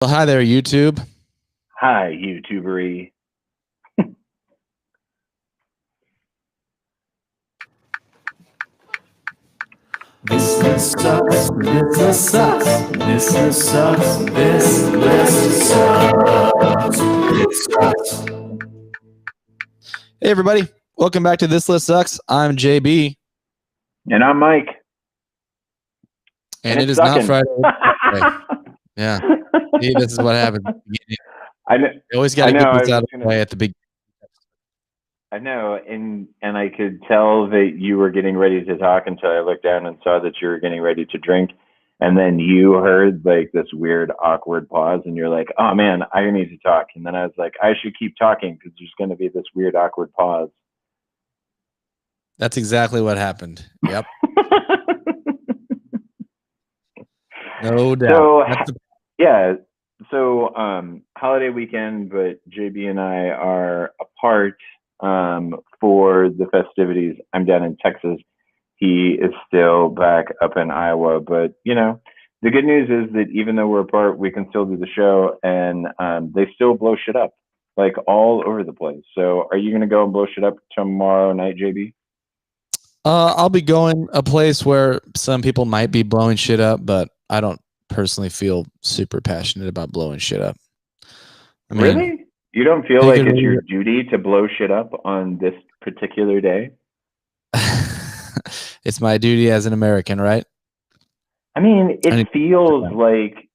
Well, hi there, YouTube. Hi, YouTubery. This list sucks. This list sucks. This list sucks. This list sucks. It sucks. Hey, everybody. Welcome back to This List Sucks. I'm JB. And I'm Mike. And it is sucking. not Friday. Yeah. See, this is what happens. I know. You always got to get this out of the way at the beginning. I know, and I could tell that you were getting ready to talk until I looked down and saw that you were getting ready to drink. And then you heard like this weird, awkward pause, and you're like, oh man, I need to talk. And then I was like, I should keep talking because there's going to be this weird, awkward pause. That's exactly what happened. Yep. No doubt. So, holiday weekend, but JB and I are apart for the festivities. I'm down in Texas. He is still back up in Iowa. But, the good news is that even though we're apart, we can still do the show, and they still blow shit up, like all over the place. So are you going to go and blow shit up tomorrow night, JB? I'll be going a place where some people might be blowing shit up, but I don't personally feel super passionate about blowing shit up. I mean, really? You don't feel like it's your duty to blow shit up on this particular day? It's my duty as an American, right? I mean, it feels like,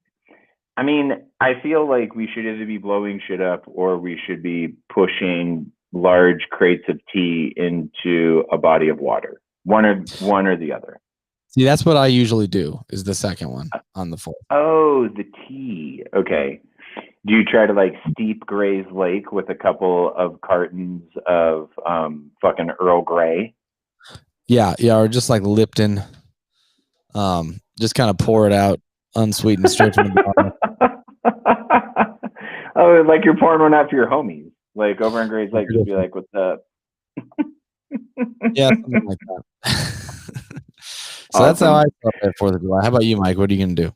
I feel like we should either be blowing shit up or we should be pushing large crates of tea into a body of water. One or the other. See, that's what I usually do, is the second one on the floor. Oh, the tea. Okay. Do you try to like steep Gray's Lake with a couple of cartons of fucking Earl Grey? Yeah, or just like Lipton. Just kind of pour it out unsweetened straight from the bottle. Oh, like you're pouring one out for your homies. Like over in Gray's Lake, just be like, what's up? Yeah, something like that. So awesome. That's how I celebrate 4th of July. How about you, Mike? What are you going to do?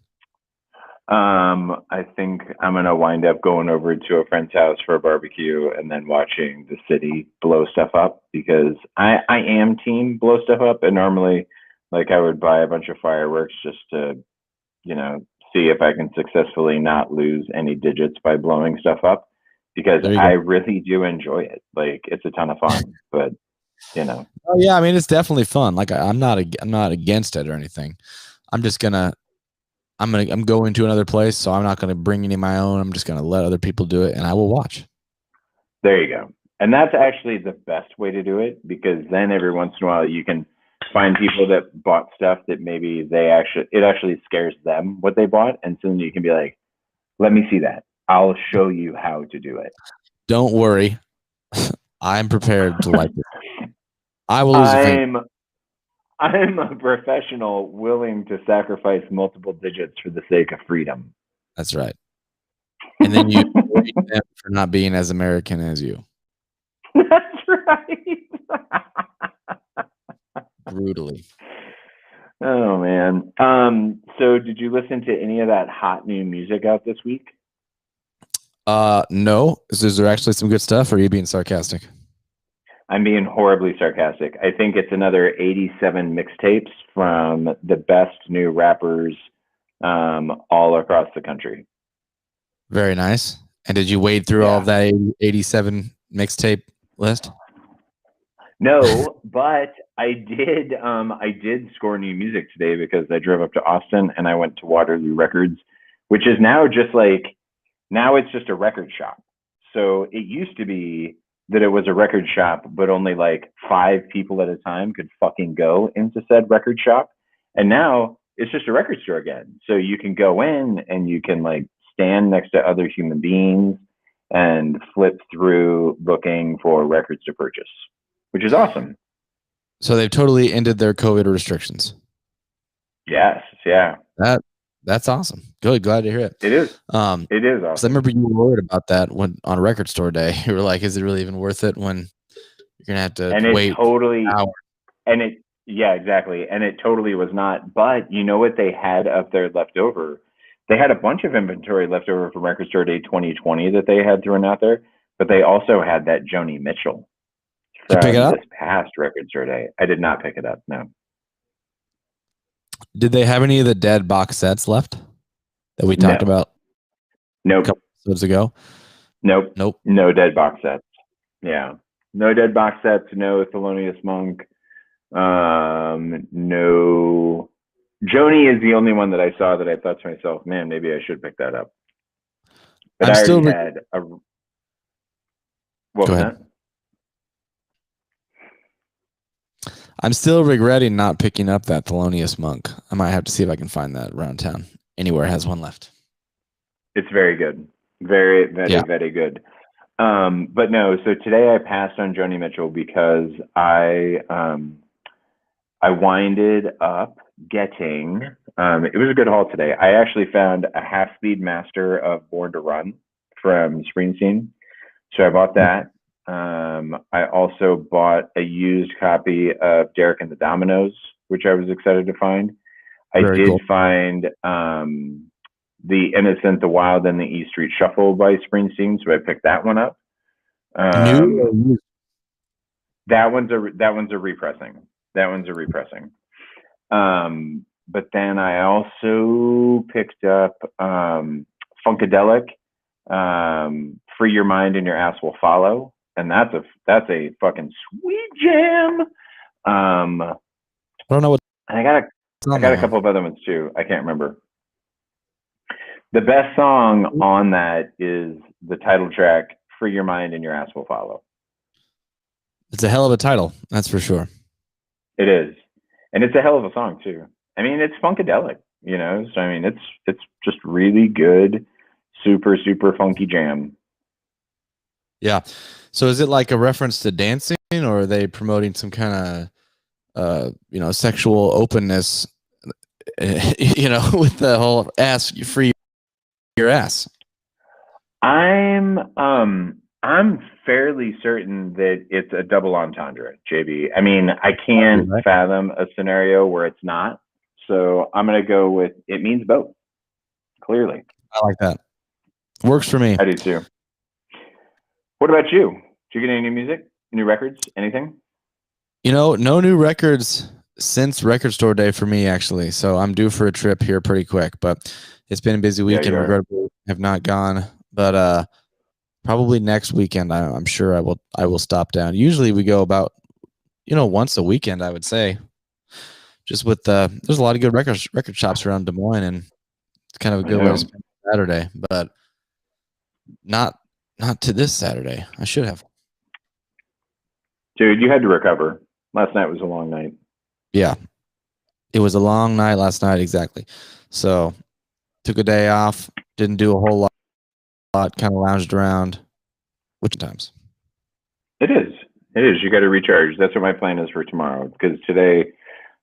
I think I'm going to wind up going over to a friend's house for a barbecue and then watching the city blow stuff up, because I am team blow stuff up. And normally, like, I would buy a bunch of fireworks just to, see if I can successfully not lose any digits by blowing stuff up, because I really do enjoy it. Like, it's a ton of fun, but Oh yeah, I mean, it's definitely fun. Like, I'm not against it or anything. I'm just I'm going to another place, so I'm not gonna bring any of my own. I'm just gonna let other people do it, and I will watch. There you go. And that's actually the best way to do it, because then every once in a while you can find people that bought stuff that maybe it actually scares them what they bought, and so then you can be like, let me see that. I'll show you how to do it. Don't worry. I'm prepared to like it. I will lose a finger. I'm a professional willing to sacrifice multiple digits for the sake of freedom. That's right. And then you blame them for not being as American as you. That's right. Brutally. Oh man. So did you listen to any of that hot new music out this week? No. Is there actually some good stuff, or are you being sarcastic? I'm being horribly sarcastic. I think it's another 87 mixtapes from the best new rappers all across the country. Very nice. And did you wade through all of that 87 mixtape list? No, but I did score new music today, because I drove up to Austin and I went to Waterloo Records, which is now it's just a record shop. So it used to be that it was a record shop, but only like 5 people at a time could fucking go into said record shop. And now it's just a record store again. So you can go in and you can like stand next to other human beings and flip through looking for records to purchase, which is awesome. So they've totally ended their COVID restrictions. Yes. Yeah. That's awesome. Good. Glad to hear it. It is. It is awesome. I remember you were worried about that when on record store day. You were like, is it really even worth it when you're going to have to wait an hour? Yeah, exactly. And it totally was not. But you know what they had up there left over they had a bunch of inventory left over from Record Store Day 2020 that they had thrown out there, but they also had that Joni Mitchell Did you pick it from up? this past Record Store Day. I did not pick it up, no. Did they have any of the Dead box sets left that we talked about a Nope. couple episodes ago? Nope. Nope. No Dead box sets. Yeah. No Dead box sets, no Thelonious Monk. No. Joni is the only one that I saw that I thought to myself, man, maybe I should pick that up. But I already had a. What Go was ahead. that? I'm still regretting not picking up that Thelonious Monk. I might have to see if I can find that around town. Anywhere has one left. It's very good. Very, very, very good. But no, so today I passed on Joni Mitchell because I winded up getting, it was a good haul today. I actually found a half-speed master of Born to Run from Springsteen. So I bought that. I also bought a used copy of Derek and the Dominoes, which I was excited to find. I did find The Innocent, the Wild, and the E Street Shuffle by Springsteen, so I picked that one up. New or used? That one's a repressing. But then I also picked up Funkadelic, Free Your Mind and Your Ass Will Follow, and that's a fucking sweet jam. I don't know what. I got a couple of other ones too. I can't remember. The best song on that is the title track, Free Your Mind and Your Ass Will Follow. It's a hell of a title, that's for sure. It is. And it's a hell of a song too. I mean, it's funkadelic, you know? So I mean, it's just really good, super, super funky jam. Yeah. So is it like a reference to dancing, or are they promoting some kind of sexual openness, with the whole ass free your ass? I'm fairly certain that it's a double entendre, JB. I mean, I can't fathom a scenario where it's not. So I'm going to go with it means both. Clearly. I like that. Works for me. I do too. What about you? Did you get any new music, new records, anything? No new records since Record Store Day for me, actually. So I'm due for a trip here pretty quick, but it's been a busy weekend. Regrettably, have not gone, but probably next weekend. I'm sure I will stop down. Usually we go about once a weekend, I would say. Just with there's a lot of good record shops around Des Moines, and it's kind of a good way to spend Saturday, but not to this Saturday. I should have. Dude, you had to recover. Last night was a long night. Yeah, it was a long night last night, exactly. So took a day off, didn't do a whole lot, kind of lounged around. Which times? It is. You got to recharge. That's what my plan is for tomorrow, because today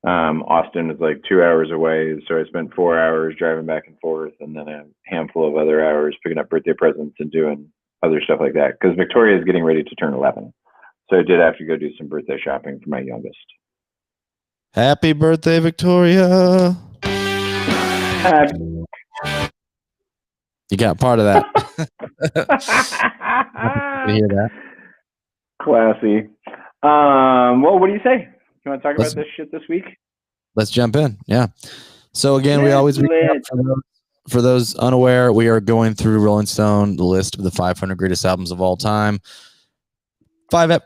Austin is like 2 hours away. So I spent 4 hours driving back and forth, and then a handful of other hours picking up birthday presents and doing other stuff like that, because Victoria is getting ready to turn 11. So I did have to go do some birthday shopping for my youngest. Happy birthday, Victoria. You got part of that. You hear that? Classy. Well, what do you say? You want to talk about this shit this week? Let's jump in. Yeah. So again, we always for those unaware, we are going through Rolling Stone, the list of the 500 greatest albums of all time. Five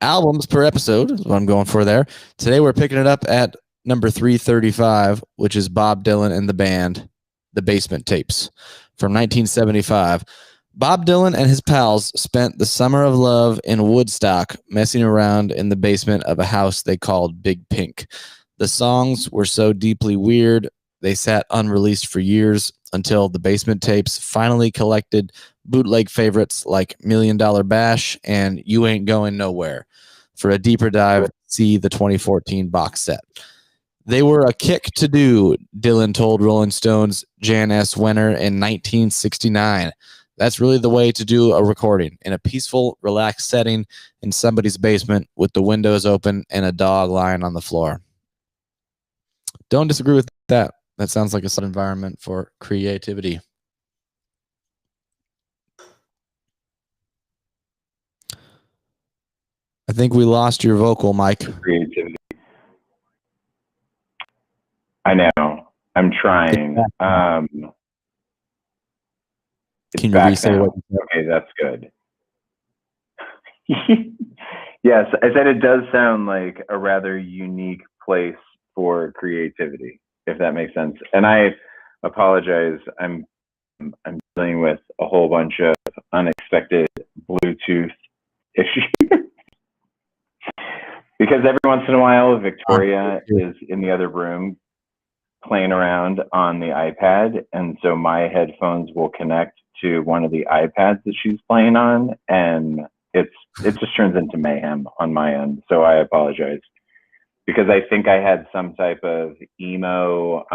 albums per episode is what I'm going for there. Today we're picking it up at number 335, which is Bob Dylan and the band, The Basement Tapes, from 1975. Bob Dylan and his pals spent the summer of love in Woodstock messing around in the basement of a house they called Big Pink. The songs were so deeply weird, they sat unreleased for years until the Basement Tapes finally collected bootleg favorites like $1 Million Bash and You Ain't Going Nowhere. For a deeper dive, see the 2014 box set. They were a kick to do, Dylan told Rolling Stone's Jan S. Wenner in 1969. That's really the way to do a recording, in a peaceful, relaxed setting in somebody's basement with the windows open and a dog lying on the floor. Don't disagree with that. That sounds like a good environment for creativity. I think we lost your vocal, Mike. Creativity. I know. I'm trying. Can you back re-say now. what you said? Okay, that's good. Yes, I said it does sound like a rather unique place for creativity, if that makes sense. And I apologize. I'm dealing with a whole bunch of unexpected Bluetooth issues because every once in a while Victoria is in the other room playing around on the iPad, and so my headphones will connect to one of the iPads that she's playing on, and it just turns into mayhem on my end. So I apologize because I think I had some type of emo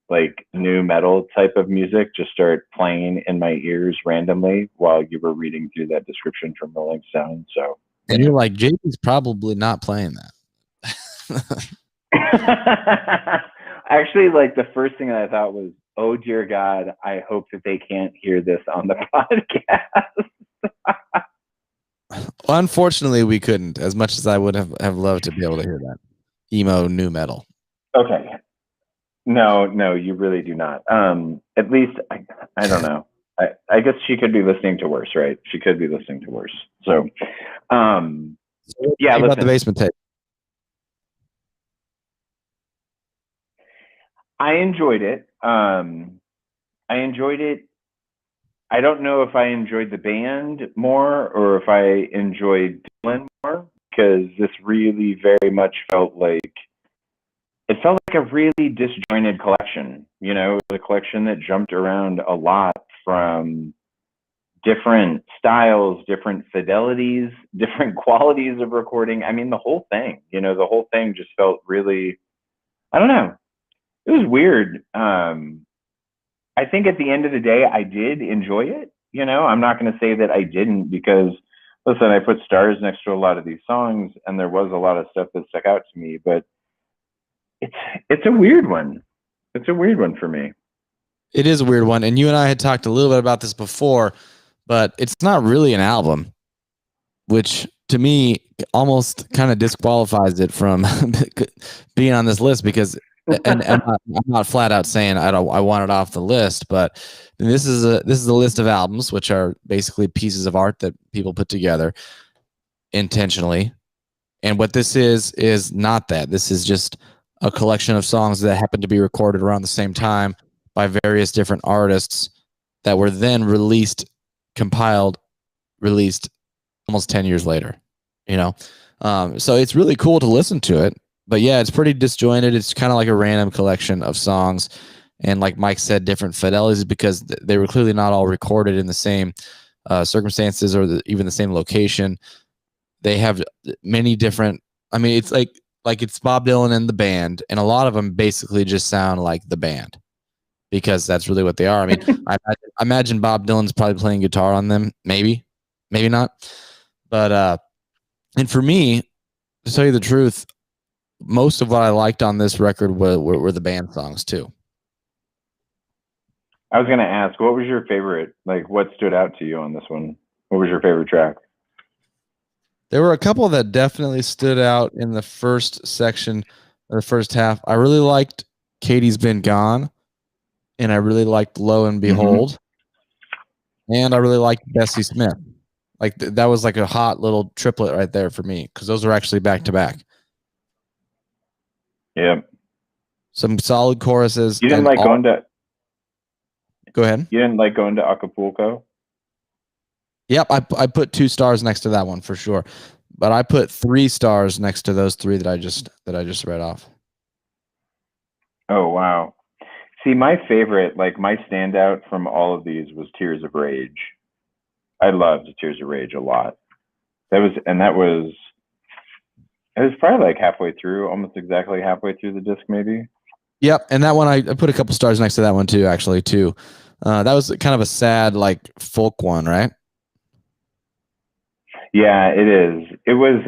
like new metal type of music just start playing in my ears randomly while you were reading through that description from Rolling Stone. So and you're like, JP's probably not playing that. Actually, like the first thing that I thought was, oh dear God, I hope that they can't hear this on the podcast. Well, unfortunately, we couldn't, as much as I would have loved to be able to hear that emo new metal. Okay. No, you really do not. At least I don't know. I guess she could be listening to worse, right? She could be listening to worse. So, yeah. About the basement tape. I enjoyed it. I don't know if I enjoyed the band more or if I enjoyed Dylan more, because this really very much felt like a really disjointed collection. You know, it was a collection that jumped around a lot from different styles, different fidelities, different qualities of recording. I mean, the whole thing just felt really, I don't know. It was weird. I think at the end of the day, I did enjoy it. You know, I'm not going to say that I didn't, because listen, I put stars next to a lot of these songs and there was a lot of stuff that stuck out to me, but it's a weird one. It's a weird one for me. It is a weird one. And you and I had talked a little bit about this before, but it's not really an album, which to me almost kind of disqualifies it from being on this list, because and I'm not flat out saying I want it off the list, but this is a list of albums, which are basically pieces of art that people put together intentionally. And what this is not that. This is just a collection of songs that happen to be recorded around the same time by various different artists that were then released almost 10 years later, you know? So it's really cool to listen to it, but yeah, it's pretty disjointed. It's kind of like a random collection of songs. And like Mike said, different fidelities, because they were clearly not all recorded in the same circumstances or even the same location. They have many different, I mean, it's like it's Bob Dylan and the band, and a lot of them basically just sound like the band, because that's really what they are. I mean, I imagine Bob Dylan's probably playing guitar on them, maybe not. But and for me, to tell you the truth, most of what I liked on this record were the band songs too. I was going to ask, what was your favorite? Like, what stood out to you on this one? What was your favorite track? There were a couple that definitely stood out in the first section, or the first half. I really liked Katie's Been Gone, and I really liked Lo and Behold, and I really liked Bessie Smith. Like that was like a hot little triplet right there for me, because those were actually back to back. Yeah. Some solid choruses. You didn't like going to... Go ahead. You didn't like going to Acapulco? Yep, I put 2 stars next to that one for sure, but I put 3 stars next to those 3 that I just read off. Oh wow! See, my favorite, like my standout from all of these, was Tears of Rage. I loved Tears of Rage a lot. It was probably like halfway through, almost exactly halfway through the disc, maybe. Yep, and that one I put a couple stars next to that one too, actually too. That was kind of a sad, like folk one, right? Yeah, it is. It was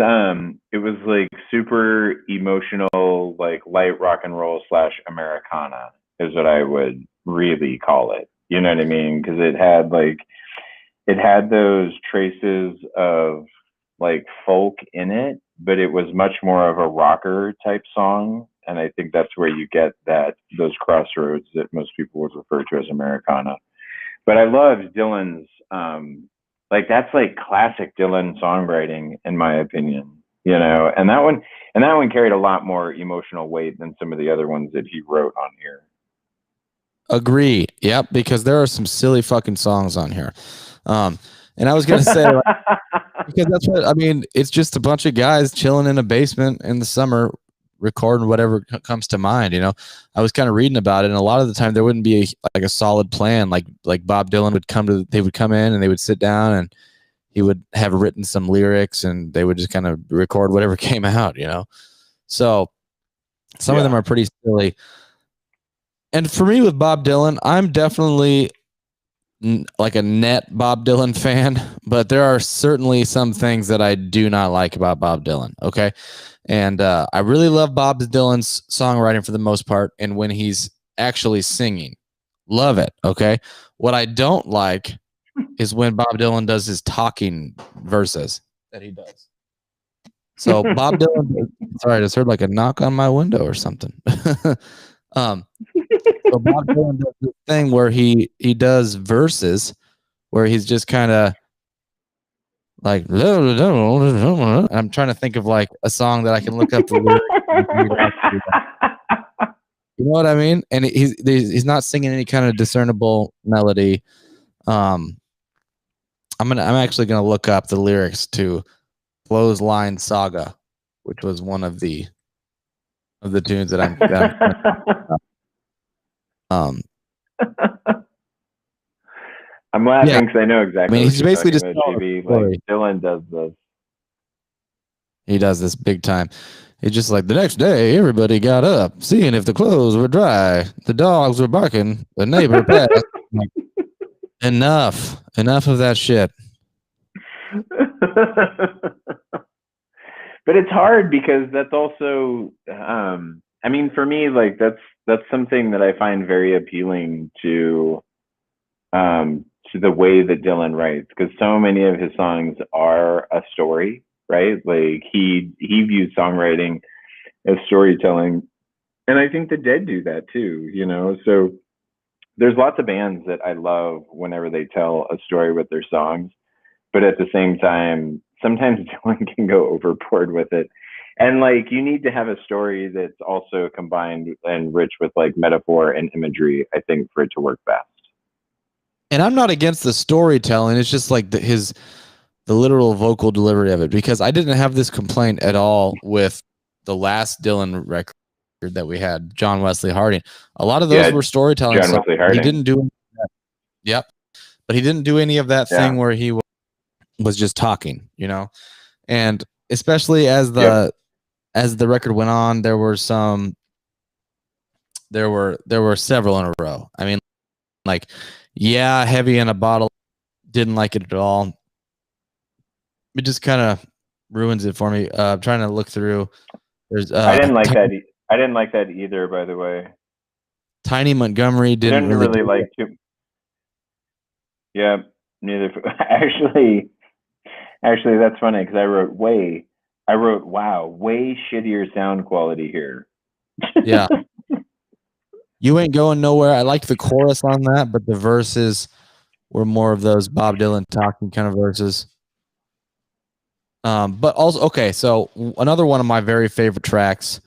like super emotional, like light rock and roll slash Americana is what I would really call it. You know what I mean? Because it had those traces of like folk in it, but it was much more of a rocker type song. And I think that's where you get those crossroads that most people would refer to as Americana. But I loved Dylan's like that's like classic Dylan songwriting in my opinion, you know. And that one carried a lot more emotional weight than some of the other ones that he wrote on here. Agree. Yep, because there are some silly fucking songs on here. And I was gonna say, like, because that's what I mean. It's just a bunch of guys chilling in a basement in the summer, recording whatever comes to mind. You know, I was kind of reading about it, and a lot of the time there wouldn't be a solid plan. Like Bob Dylan they would come in and they would sit down and he would have written some lyrics and they would just kind of record whatever came out. You know, so some of them are pretty silly. And for me with Bob Dylan, I'm definitely like a net Bob Dylan fan, but there are certainly some things that I do not like about Bob Dylan. Okay. And I really love Bob Dylan's songwriting for the most part. And when he's actually singing, love it. Okay. What I don't like is when Bob Dylan does his talking verses that he does. So Bob Dylan, sorry, I just heard like a knock on my window or something. So Bob Dylan does this thing where he does verses where he's just kind of like I'm trying to think of like a song that I can look up the lyrics. You know what I mean? And he's not singing any kind of discernible melody. I'm actually gonna look up the lyrics to Clothesline Saga, which was one of the tunes that I'm laughing because I know exactly. I mean, he's basically just like Dylan does this. He does this big time. He's just like the next day, everybody got up, seeing if the clothes were dry. The dogs were barking. The neighbor passed. Like, enough of that shit. But it's hard because that's also, I mean, for me, like that's something that I find very appealing to the way that Dylan writes, because so many of his songs are a story, right? Like he views songwriting as storytelling, and I think the Dead do that too, you know. So there's lots of bands that I love whenever they tell a story with their songs, but at the same time, sometimes Dylan can go overboard with it. And like you need to have a story that's also combined and rich with like metaphor and imagery, I think, for it to work best. And I'm not against the storytelling. It's just like the literal vocal delivery of it, because I didn't have this complaint at all with the last Dylan record that we had, John Wesley Harding. A lot of those were storytelling. John Wesley Harding. He didn't do that. Yep. But he didn't do any of that thing where he was just talking, you know? And especially as the record went on, there were several in a row. I mean, like, Heavy in a Bottle, didn't like it at all. It just kind of ruins it for me. I'm trying to look through. There's I didn't like that. I didn't like that either, by the way. Tiny Montgomery didn't really like too. Yeah, neither. Actually, that's funny because I wrote wow, way shittier sound quality here. Yeah. You Ain't Going Nowhere. I liked the chorus on that, but the verses were more of those Bob Dylan talking kind of verses. But also, okay, so another one of my very favorite tracks,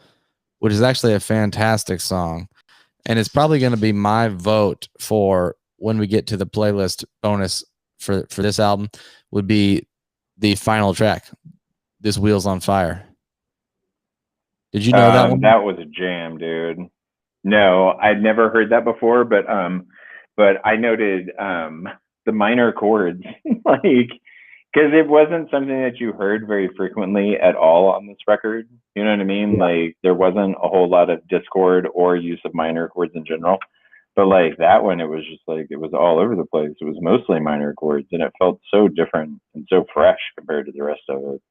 which is actually a fantastic song, and it's probably going to be my vote for when we get to the playlist bonus for this album, would be the final track, This Wheel's on Fire. Did you know that one? That was a jam, dude. No, I'd never heard that before, but I noted the minor chords, like, because it wasn't something that you heard very frequently at all on this record. You know what I mean? Yeah. Like there wasn't a whole lot of discord or use of minor chords in general. But like that one, it was just like it was all over the place. It was mostly minor chords, and it felt so different and so fresh compared to the rest of it.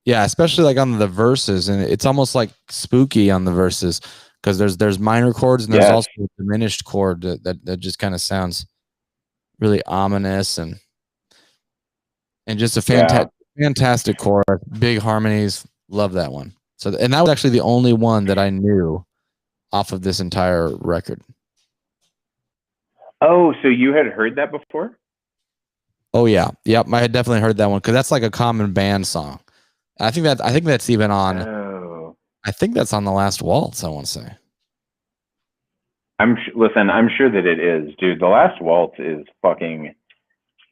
Yeah, especially like on the verses, and it's almost like spooky on the verses because there's minor chords and there's Yes. also a diminished chord that just kind of sounds really ominous and just a fantastic chorus, big harmonies. Love that one. So, and that was actually the only one that I knew off of this entire record. Oh, so you had heard that before? Oh yeah, yep. I had definitely heard that one because that's like a common band song. I think that's even on. Oh. I think that's on The Last Waltz. I want to say. Listen, I'm sure that it is, dude. The Last Waltz is fucking.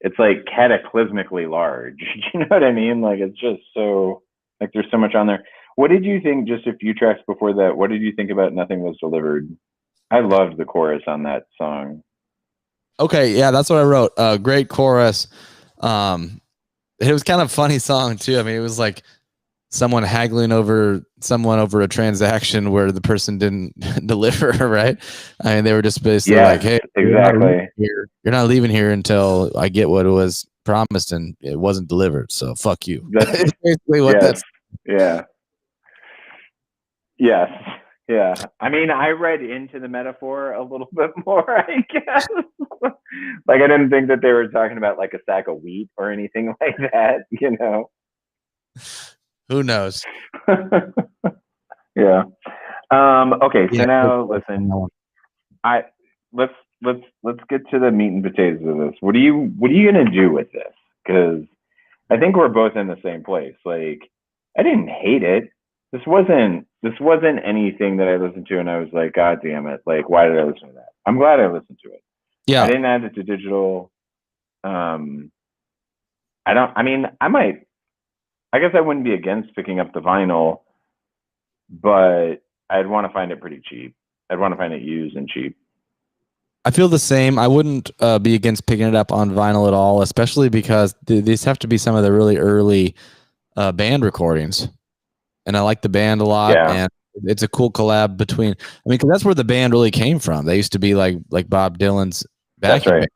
It's like cataclysmically large. You know what I mean? Like it's just so like there's so much on there. What did you think? Just a few tracks before that, what did you think about Nothing Was Delivered? I loved the chorus on that song. Okay, yeah, that's what I wrote. Great chorus. It was kind of funny song too. I mean, it was like someone haggling over a transaction where the person didn't deliver, right? I mean, they were just basically like, "Hey, exactly. You're not leaving here until I get what was promised, and it wasn't delivered. So fuck you." That's basically what that's. Yeah. Yes. Yeah. I mean, I read into the metaphor a little bit more, I guess. Like, I didn't think that they were talking about like a sack of wheat or anything like that, you know? Who knows? Yeah. Okay. So now listen, let's get to the meat and potatoes of this. What are you going to do with this? Because I think we're both in the same place. Like, I didn't hate it. This wasn't anything that I listened to and I was like, God damn it! Like, why did I listen to that? I'm glad I listened to it. Yeah, I didn't add it to digital. I don't. I mean, I might. I guess I wouldn't be against picking up the vinyl, but I'd want to find it pretty cheap. I'd want to find it used and cheap. I feel the same. I wouldn't be against picking it up on vinyl at all, especially because these have to be some of the really early band recordings. And I like the band a lot, and it's a cool collab between. I mean, because that's where the band really came from. They used to be like Bob Dylan's backing band.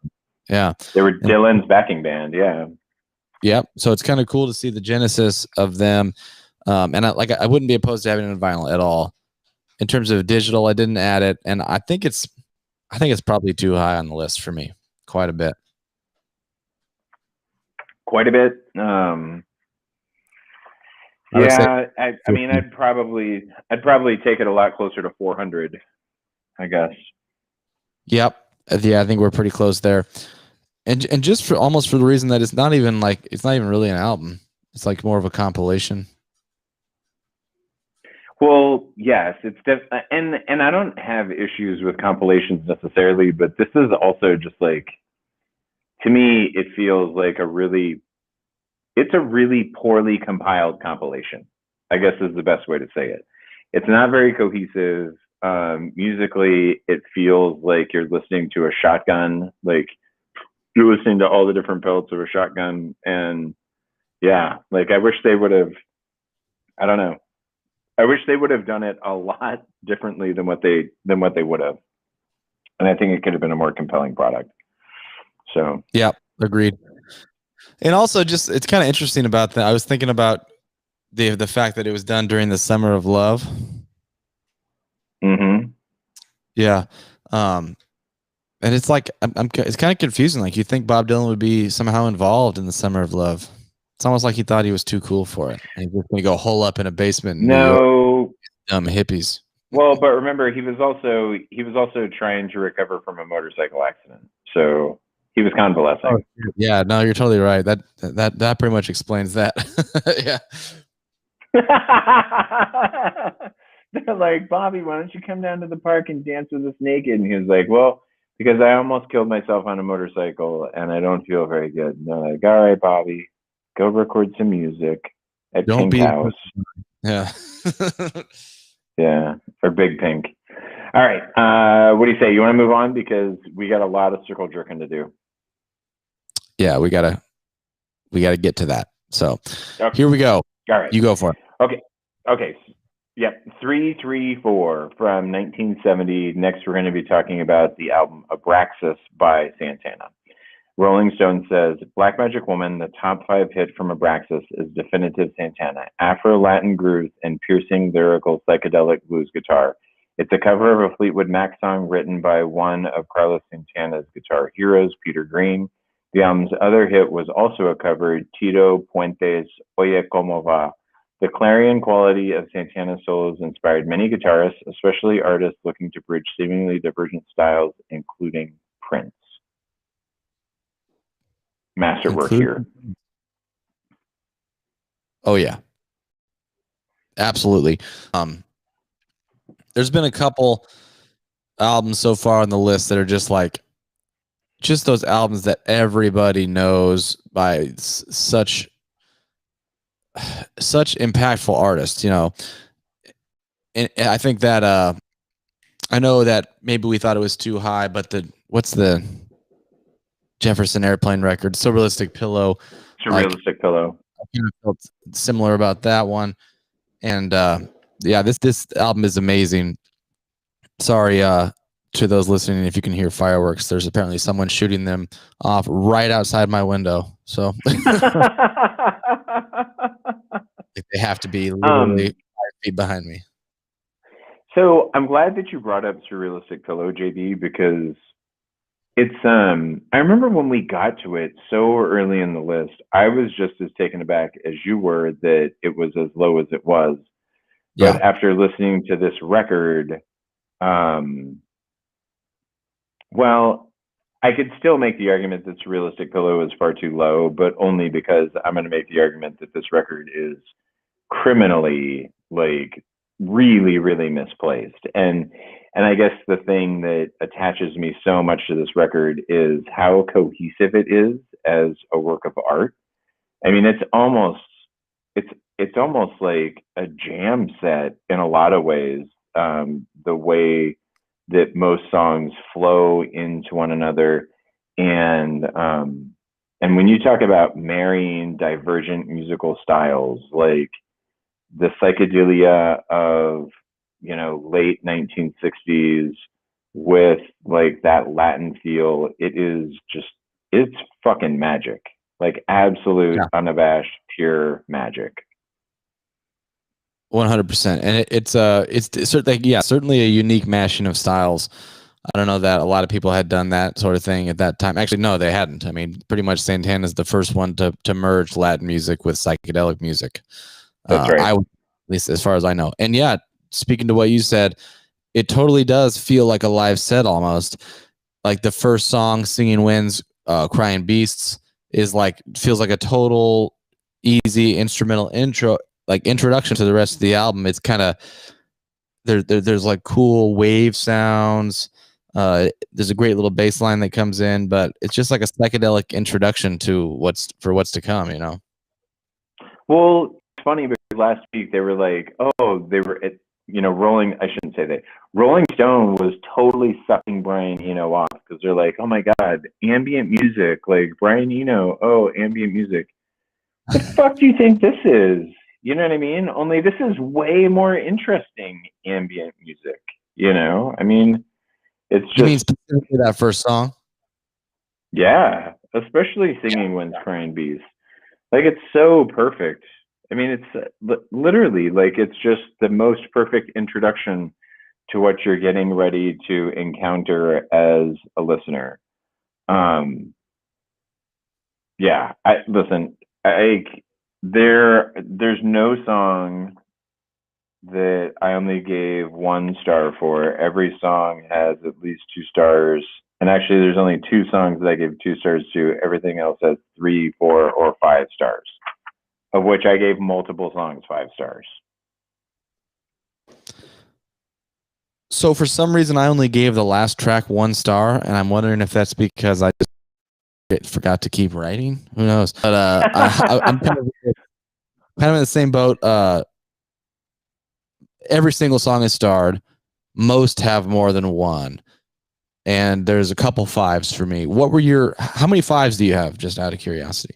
Yeah, they were Dylan's backing band. Yeah. Yep. So it's kind of cool to see the genesis of them, and I wouldn't be opposed to having it in vinyl at all. In terms of digital, I didn't add it, and I think it's probably too high on the list for me, quite a bit. Quite a bit. Yeah, I mean, I'd probably take it a lot closer to 400, I guess. Yep. Yeah, I think we're pretty close there. And just for the reason that it's not even really an album. It's like more of a compilation. Well, yes, it's and I don't have issues with compilations necessarily, but this is also just like, to me, it feels like it's a really poorly compiled compilation, I guess is the best way to say it. It's not very cohesive. Musically, it feels like you're listening to a shotgun, like you're listening to all the different pellets of a shotgun. And yeah, like I wish they would have, I don't know. I wish they would have done it a lot differently than what they would have. And I think it could have been a more compelling product. So yeah, agreed. And also, just it's kind of interesting about that. I was thinking about the fact that it was done during the Summer of Love. Mm-hmm. Yeah, and it's like it's kind of confusing. Like you think Bob Dylan would be somehow involved in the Summer of Love. It's almost like he thought he was too cool for it. And he was going to go hole up in a basement in New York. Dumb hippies. Well, but remember, he was also trying to recover from a motorcycle accident. So he was convalescing. Oh, yeah, no, you're totally right. That pretty much explains that. Yeah. They're like, Bobby, why don't you come down to the park and dance with us naked? And he was like, well, because I almost killed myself on a motorcycle and I don't feel very good. And they're like, all right, Bobby, go record some music at Pink House. Yeah. Yeah, or Big Pink. All right. What do you say? You want to move on? Because we got a lot of circle jerking to do. Yeah, we gotta get to that. So Here we go. All right. You go for it. Okay. Yep, 334 from 1970. Next, we're going to be talking about the album Abraxas by Santana. Rolling Stone says, Black Magic Woman, the top 5 hit from Abraxas, is definitive Santana. Afro-Latin grooves and piercing lyrical psychedelic blues guitar. It's a cover of a Fleetwood Mac song written by one of Carlos Santana's guitar heroes, Peter Green. The album's other hit was also a cover, Tito Puente's Oye Como Va. The clarion quality of Santana's solos inspired many guitarists, especially artists looking to bridge seemingly divergent styles, including Prince. Masterwork here. Oh yeah, absolutely. There's been a couple albums so far on the list that are just those albums that everybody knows by such impactful artists, and I think that I know that maybe we thought it was too high, but what's the Jefferson Airplane record, Surrealistic Pillow. Surrealistic Pillow. I felt similar about that one. And yeah, this album is amazing. Sorry to those listening if you can hear fireworks. There's apparently someone shooting them off right outside my window. So they have to be literally 5 feet behind me. So I'm glad that you brought up Surrealistic Pillow, JB, because it's I remember when we got to it so early in the list, I was just as taken aback as you were that it was as low as it was. But after listening to this record, well, I could still make the argument that Surrealistic Pillow is far too low, but only because I'm going to make the argument that this record is criminally, really, really misplaced. And I guess the thing that attaches me so much to this record is how cohesive it is as a work of art. I mean, it's almost like a jam set in a lot of ways. The way that most songs flow into one another, and when you talk about marrying divergent musical styles, like the psychedelia of late 1960s with that Latin feel, it's fucking magic, absolute unabashed pure magic. 100%. And it's certainly a unique mashing of styles. I don't know that a lot of people had done that sort of thing at that time. Actually, no, they hadn't. I mean, pretty much Santana's the first one to merge Latin music with psychedelic music. That's right. At least as far as I know. And yeah, speaking to what you said, it totally does feel like a live set almost. Like the first song, Singing Winds, Crying Beasts, feels like a total easy instrumental introduction to the rest of the album. It's kind of there's cool wave sounds. There's a great little bass line that comes in, but it's just like a psychedelic introduction to what's to come, Well, it's funny because last week they were Rolling Stone was totally sucking Brian Eno off because they're like, oh my God, ambient music, Brian Eno, ambient music. What the fuck do you think this is? You know what I mean? Only this is way more interesting ambient music, I mean, it's just... You mean specifically that first song? Yeah, especially Singing Winds, Crying Beasts. It's so perfect. I mean, it's literally it's just the most perfect introduction to what you're getting ready to encounter as a listener. Yeah, there's no song that I only gave 1 star for. Every song has at least 2 stars. And actually, there's only 2 songs that I gave 2 stars to. Everything else has 3, 4, or 5 stars, of which I gave multiple songs 5 stars. So for some reason, I only gave the last track 1 star, and I'm wondering if that's because I just forgot to keep writing. Who knows? But I'm kind of in the same boat. Every single song is starred. Most have more than 1. And there's a couple 5s for me. How many 5s do you have, just out of curiosity?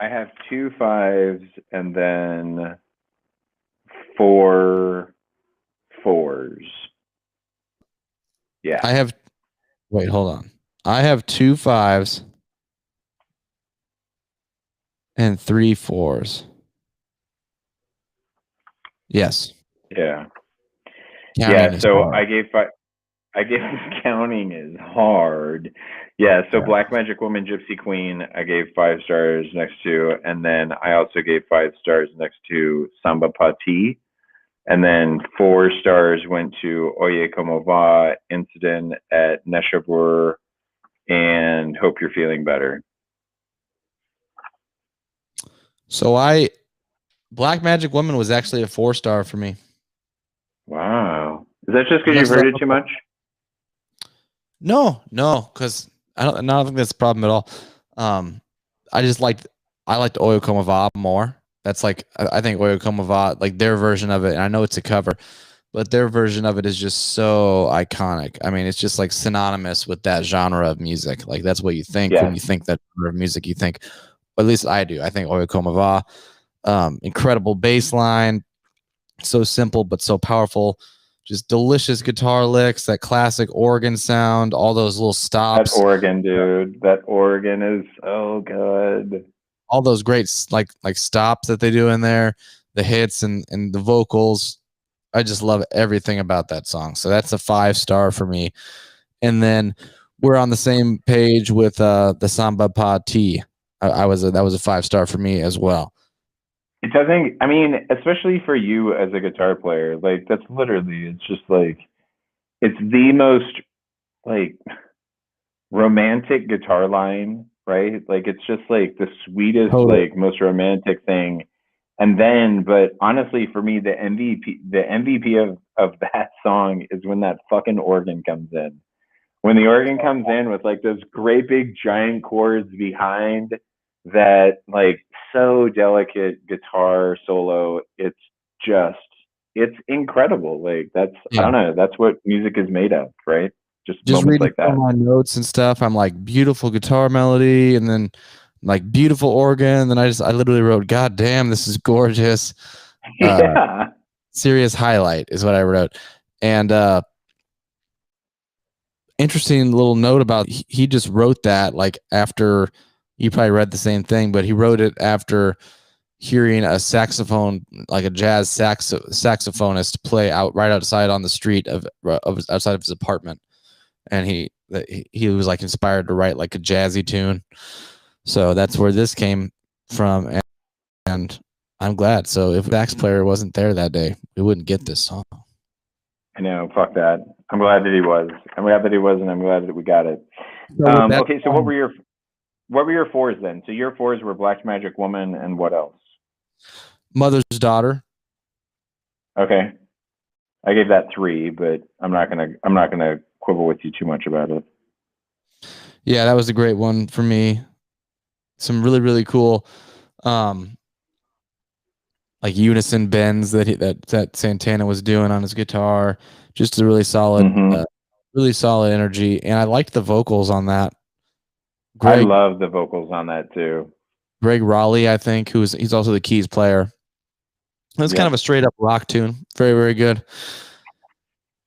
I have 2 5s and then 4 4s. Yeah. Wait, hold on. I have 2 5s and 3 4s. Yes. Yeah. Counting is So hard. I gave counting is hard. Yeah. So Yeah. Black Magic Woman, Gypsy Queen, I gave 5 stars next to, and then I also gave 5 stars next to Samba Pati. And then 4 stars went to Oye Como Va, Incident at Neshabur, and Hope You're Feeling Better. So Black Magic Woman was actually a 4-star for me. Wow. Is that just because you've heard it too much? No, because I don't think that's a problem at all. I liked Oyo Como Va more. That's like I think Oyo Como Va, like their version of it, and I know it's a cover, but their version of it is just so iconic. I mean, it's just like synonymous with that genre of music. Like that's what you think when you think that genre of music. You think, or at least I do. I think Oyo Como Va. Incredible bass line, so simple but so powerful. Just delicious guitar licks, that classic organ sound, all those little stops. That organ, dude. That organ is so good. All those great like stops that they do in there, the hits and the vocals. I just love everything about that song. So that's a 5-star for me. And then we're on the same page with the Samba Pa T. That was a 5-star for me as well. It doesn't, I mean, especially for you as a guitar player, like that's literally, it's just like, it's the most like romantic guitar line, right? Like it's just like the sweetest, like most romantic thing. And then, but honestly, for me, the MVP of that song is when that fucking organ comes in. When the organ comes in with like those great big giant chords behind that like so delicate guitar solo, it's incredible. Like that's I don't know, that's what music is made of, right? Just moments reading like that. my notes and stuff, I'm like beautiful guitar melody and then like beautiful organ, and then I literally wrote, God damn, this is gorgeous. Yeah. Serious highlight is what I wrote. And interesting little note about he just wrote that like after, you probably read the same thing, but he wrote it after hearing a saxophone, like a jazz saxophonist play right outside on the street of outside of his apartment, and he was like inspired to write like a jazzy tune. So that's where this came from, and I'm glad. So if the sax player wasn't there that day, we wouldn't get this song. I know, fuck that. I'm glad that he was. I'm glad that he was, and I'm glad that we got it. Okay, so what were your 4s then? So your 4s were Black Magic Woman, and what else? Mother's Daughter. Okay, I gave that 3, but I'm not gonna quibble with you too much about it. Yeah, that was a great one for me. Some really, really cool like unison bends that Santana was doing on his guitar. Just a really solid energy, and I liked the vocals on that. I love the vocals on that too. Greg Raleigh, I think, he's also the keys player. It's kind of a straight up rock tune. Very, very good.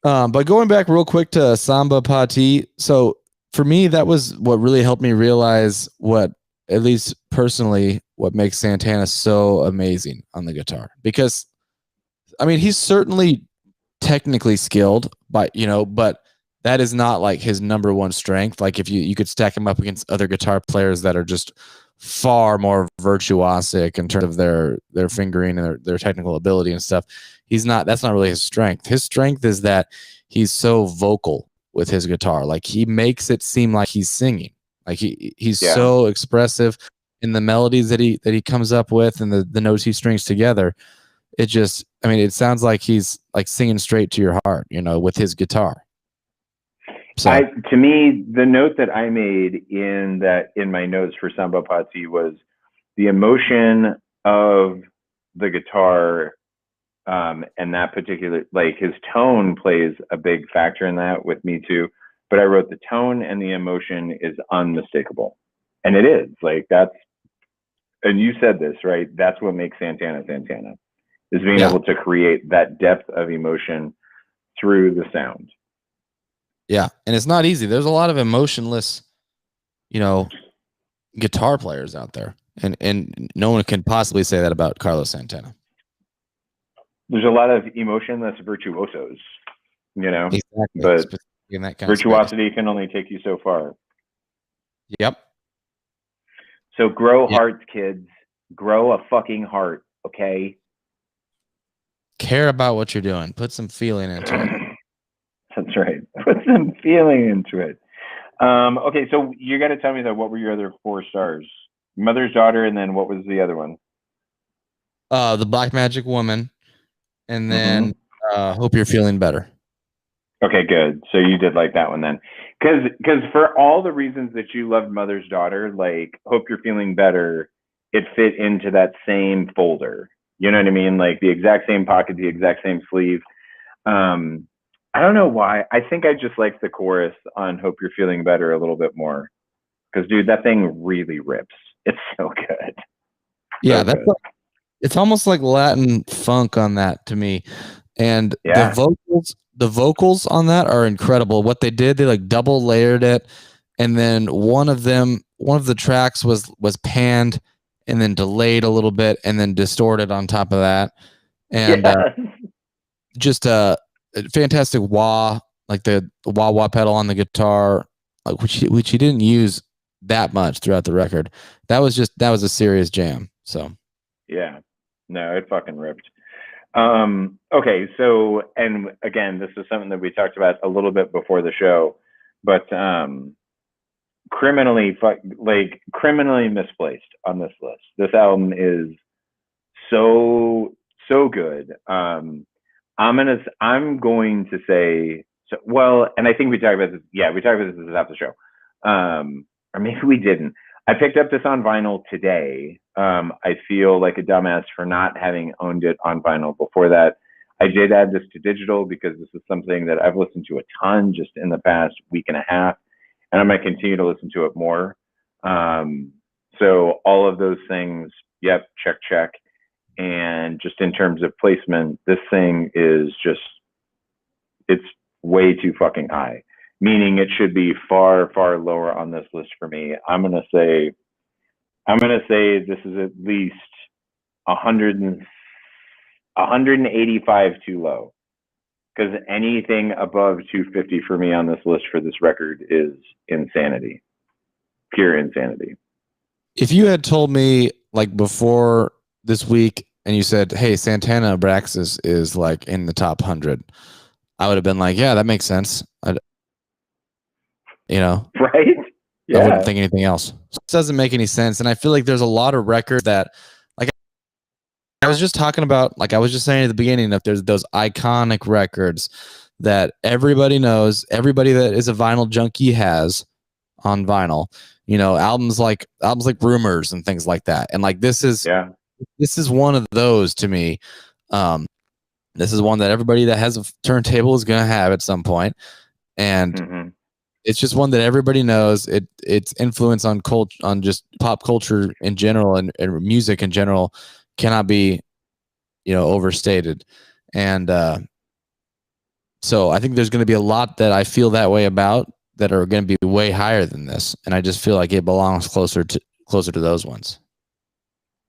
But going back real quick to Samba Pati, so for me, that was what really helped me realize what, at least personally, what makes Santana so amazing on the guitar. Because, I mean, he's certainly technically skilled, but that is not like his number one strength. Like if you could stack him up against other guitar players that are just far more virtuosic in terms of their fingering and their technical ability and stuff. That's not really his strength. His strength is that he's so vocal with his guitar. Like he makes it seem like he's singing. Like he's so expressive in the melodies that he comes up with and the notes he strings together. It just, I mean, it sounds like he's like singing straight to your heart, with his guitar. So to me, the note that I made in my notes for Samba Pazzi was the emotion of the guitar, and that particular, like his tone plays a big factor in that with me too. But I wrote the tone and the emotion is unmistakable, and it is like that's. And you said this, right? That's what makes Santana Santana. is being able to create that depth of emotion through the sound. Yeah, and it's not easy. There's a lot of emotionless, guitar players out there, and no one can possibly say that about Carlos Santana. There's a lot of emotionless virtuosos, Exactly. but in that kind virtuosity can only take you so far. Yep. So grow hearts, kids. Grow a fucking heart, okay? Care about what you're doing. Put some feeling into it. That's right. Put some feeling into it. Okay, so you got to tell me that. What were your other 4 stars? Mother's Daughter, and then what was the other one? The Black Magic Woman, and then Hope You're Feeling Better. Okay, good. So you did like that one then, because for all the reasons that you loved Mother's Daughter, like Hope You're Feeling Better, it fit into that same folder. You know what I mean? Like the exact same pocket, the exact same sleeve. I don't know why. I think I just like the chorus on Hope You're Feeling Better a little bit more, because dude, that thing really rips. It's so good. Yeah, that's good. It's almost like Latin funk on that to me, and the vocals on that are incredible. What they did, they like double layered it, and then one of the tracks was panned and then delayed a little bit and then distorted on top of that, and just a fantastic wah, like the wah wah pedal on the guitar, which he didn't use that much throughout the record. That was a serious jam. So yeah, no, it fucking ripped. Okay, so, and again, this is something that we talked about a little bit before the show, but criminally misplaced on this list. This album is so good. I'm going to say so. Well, and I think we talked about this. Yeah, we talked about this after the show, or maybe we didn't. I picked up this on vinyl today. I feel like a dumbass for not having owned it on vinyl before that. I did add this to digital because this is something that I've listened to a ton just in the past week and a half, and I'm going to continue to listen to it more. So all of those things, yep, check. And just in terms of placement, this thing is just, it's way too fucking high, meaning it should be far, far lower on this list for me. I'm going to say this is at least 185 too low, because anything above 250 for me on this list for this record is insanity, pure insanity. If you had told me like before this week and you said, hey, Santana Abraxas is like in the top 100, I would have been like, yeah, that makes sense. Right? Yeah. I wouldn't think anything else. It doesn't make any sense. And I feel like there's a lot of records that, like I was just talking about, like I was just saying at the beginning, if there's those iconic records that everybody knows, everybody that is a vinyl junkie has on vinyl, albums like Rumors and things like that. And like this is one of those to me. This is one that everybody that has a turntable is going to have at some point. And it's just one that everybody knows. Its influence on on just pop culture in general and music in general cannot be, overstated. And so I think there's going to be a lot that I feel that way about that are going to be way higher than this, and I just feel like it belongs closer to those ones.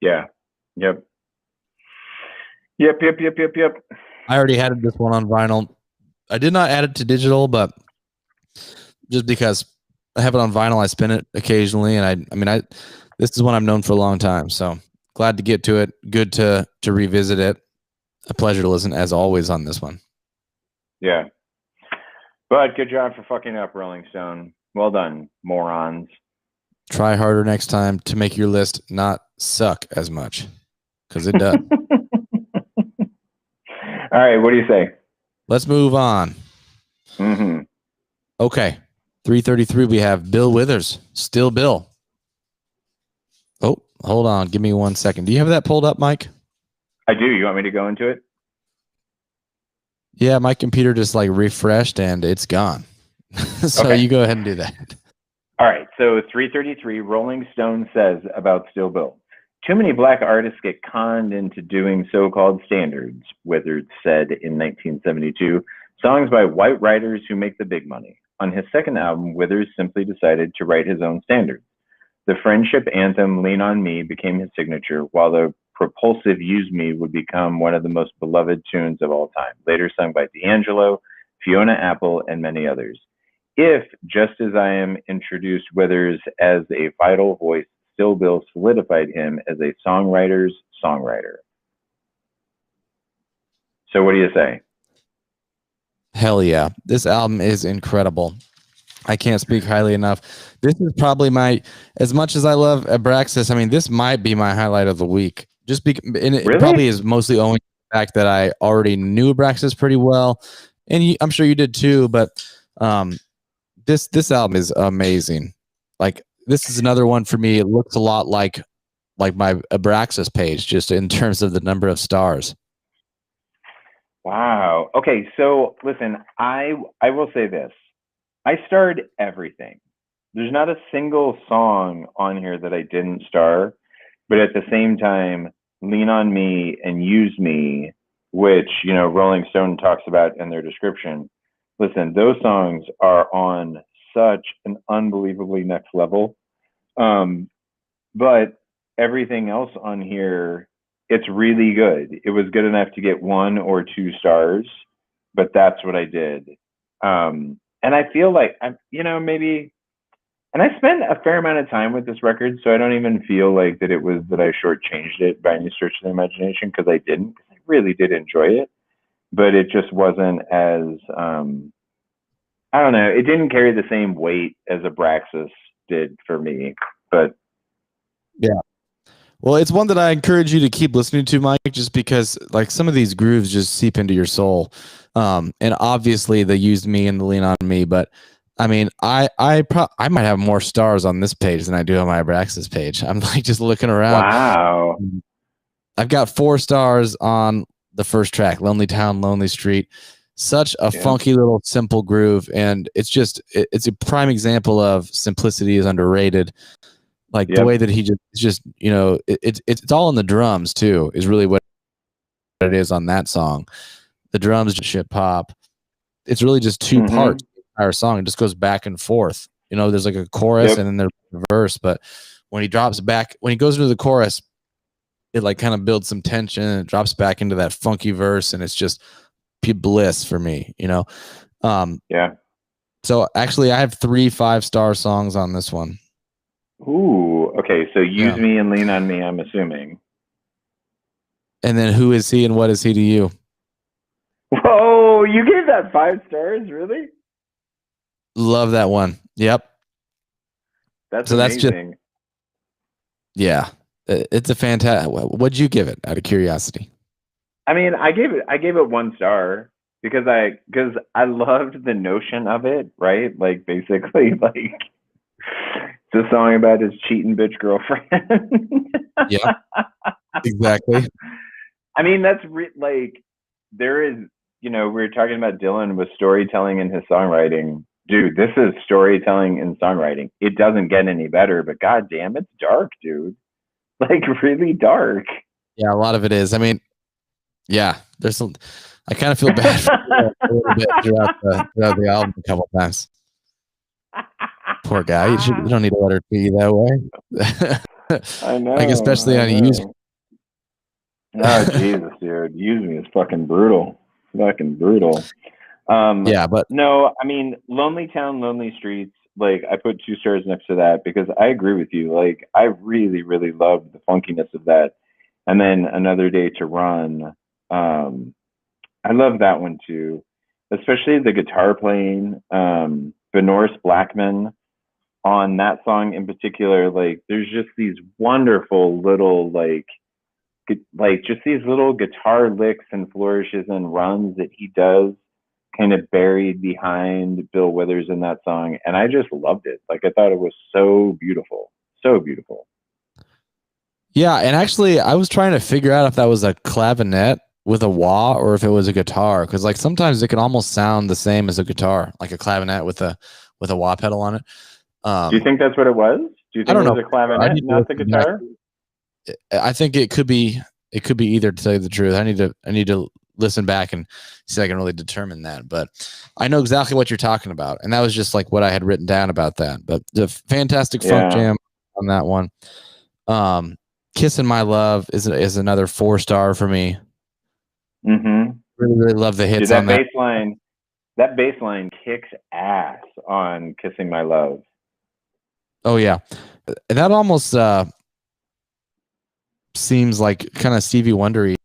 Yeah. Yep. I already had this one on vinyl. I did not add it to digital, but just because I have it on vinyl, I spin it occasionally, and this is one I've known for a long time. So glad to get to it. Good to revisit it. A pleasure to listen as always on this one. Yeah. But good job for fucking up, Rolling Stone. Well done, morons. Try harder next time to make your list not suck as much, because it does. All right, what do you say? Let's move on. Okay. 333, we have Bill Withers. Still Bill. Oh, hold on. Give me 1 second. Do you have that pulled up, Mike? I do. You want me to go into it? Yeah, my computer just like refreshed and it's gone. So okay. You go ahead and do that. All right. So 333, Rolling Stone says about Still Bill. Too many black artists get conned into doing so-called standards, Withers said in 1972. Songs by white writers who make the big money. On his second album, Withers simply decided to write his own standards. The friendship anthem Lean on Me became his signature, while the propulsive Use Me would become one of the most beloved tunes of all time, later sung by D'Angelo, Fiona Apple, and many others. If Just As I Am introduced Withers as a vital voice, Still Bill solidified him as a songwriter's songwriter. So what do you say? Hell yeah. This album is incredible. I can't speak highly enough. This is probably as much as I love Abraxas, I mean, this might be my highlight of the week. And it Really? probably is mostly owing to the fact that I already knew Abraxas pretty well. And I'm sure you did too, but this album is amazing. Like, this is another one for me. It looks a lot like my Abraxas page, just in terms of the number of stars. Wow. Okay, so listen, I will say this. I starred everything. There's not a single song on here that I didn't star, but at the same time, Lean on Me and Use Me, which, Rolling Stone talks about in their description. Listen, those songs are on such an unbelievably next level. But everything else on here, it's really good. It was good enough to get 1 or 2 stars, but that's what I did. And I feel like maybe, and I spent a fair amount of time with this record, so I don't even feel like that it was that I shortchanged it by any stretch of the imagination, because I didn't. I really did enjoy it, but it just wasn't as, I don't know, it didn't carry the same weight as Abraxas did for me, but. Yeah. Well, it's one that I encourage you to keep listening to, Mike, just because like some of these grooves just seep into your soul. And obviously they used me and the Lean on Me, but I mean, I might have more stars on this page than I do on my Abraxas page. I'm like just looking around. Wow. I've got 4 stars on the first track, Lonely Town, Lonely Street. Such a funky little simple groove. And it's a prime example of simplicity is underrated. Like the way that he just it's all in the drums too, is really what it is on that song. The drums just shit pop. It's really just 2 parts of the entire song. It just goes back and forth. There's like a chorus and then there's a verse, but when he goes into the chorus, it like kind of builds some tension and it drops back into that funky verse, and it's just bliss for me, So actually I have 3 5-star songs on this one. Ooh, okay. So Use Me and Lean on Me, I'm assuming. And then Who Is He and What Is He to You? Whoa, you gave that 5 stars, really? Love that one. Yep. That's amazing. It's a fantastic. What'd you give it out of curiosity? I mean, I gave it 1 star because I loved the notion of it, right? Like basically like it's a song about his cheating bitch girlfriend. Yeah, exactly. I mean, that's like there is, we were talking about Dylan with storytelling in his songwriting. Dude, this is storytelling in songwriting. It doesn't get any better, but goddamn, it's dark, dude. Like really dark. Yeah, a lot of it is. I mean, yeah, I kind of feel bad for a little bit throughout the album a couple times. Poor guy. You don't need to let her treat you that way. I know. Like especially on Use. Oh Jesus, dude. Use Me is fucking brutal. Fucking brutal. But no, I mean, Lonely Town, Lonely Streets, like I put 2 stars next to that because I agree with you. Like I really, really loved the funkiness of that. And then Another Day to Run. I love that one too, especially the guitar playing. Benoris Blackman on that song in particular, like there's just these wonderful little like just these little guitar licks and flourishes and runs that he does kind of buried behind Bill Withers in that song, and I just loved it. Like I thought it was so beautiful. Yeah, and actually I was trying to figure out if that was a clavinet with a wah or if it was a guitar, because like sometimes it can almost sound the same as a guitar, like a clavinet with a wah pedal on it. Do you think that's what it was? Do you think it was a clavinet, not the guitar? I think it could be either, to tell you the truth. I need to listen back and see if I can really determine that. But I know exactly what you're talking about, and that was just like what I had written down about that. But the fantastic funk jam on that one. Kissin' My Love is another 4-star for me. Mm-hmm. Really love the hits. Dude, on that. That bass line kicks ass on Kissing My Love. Oh yeah. That almost seems like kind of Stevie Wonder-y.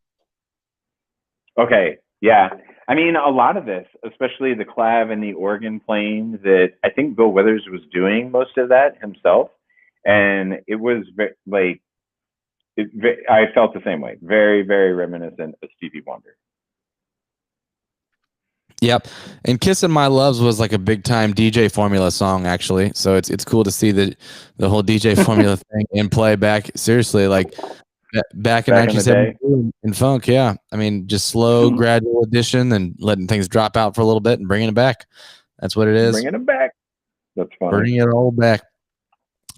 Okay, yeah. I mean, a lot of this, especially the clav and the organ playing, that I think Bill Withers was doing most of that himself, and it was I felt the same way. Very, very reminiscent of Stevie Wonder. Yep. And Kissin' My Loves was like a big time DJ Formula song, actually. So it's cool to see the whole DJ Formula thing in play back. Seriously, like back in 1972 in funk. Yeah. I mean, just slow, gradual addition and letting things drop out for a little bit and bringing it back. That's what it is. Bringing it back. That's funny. Bringing it all back.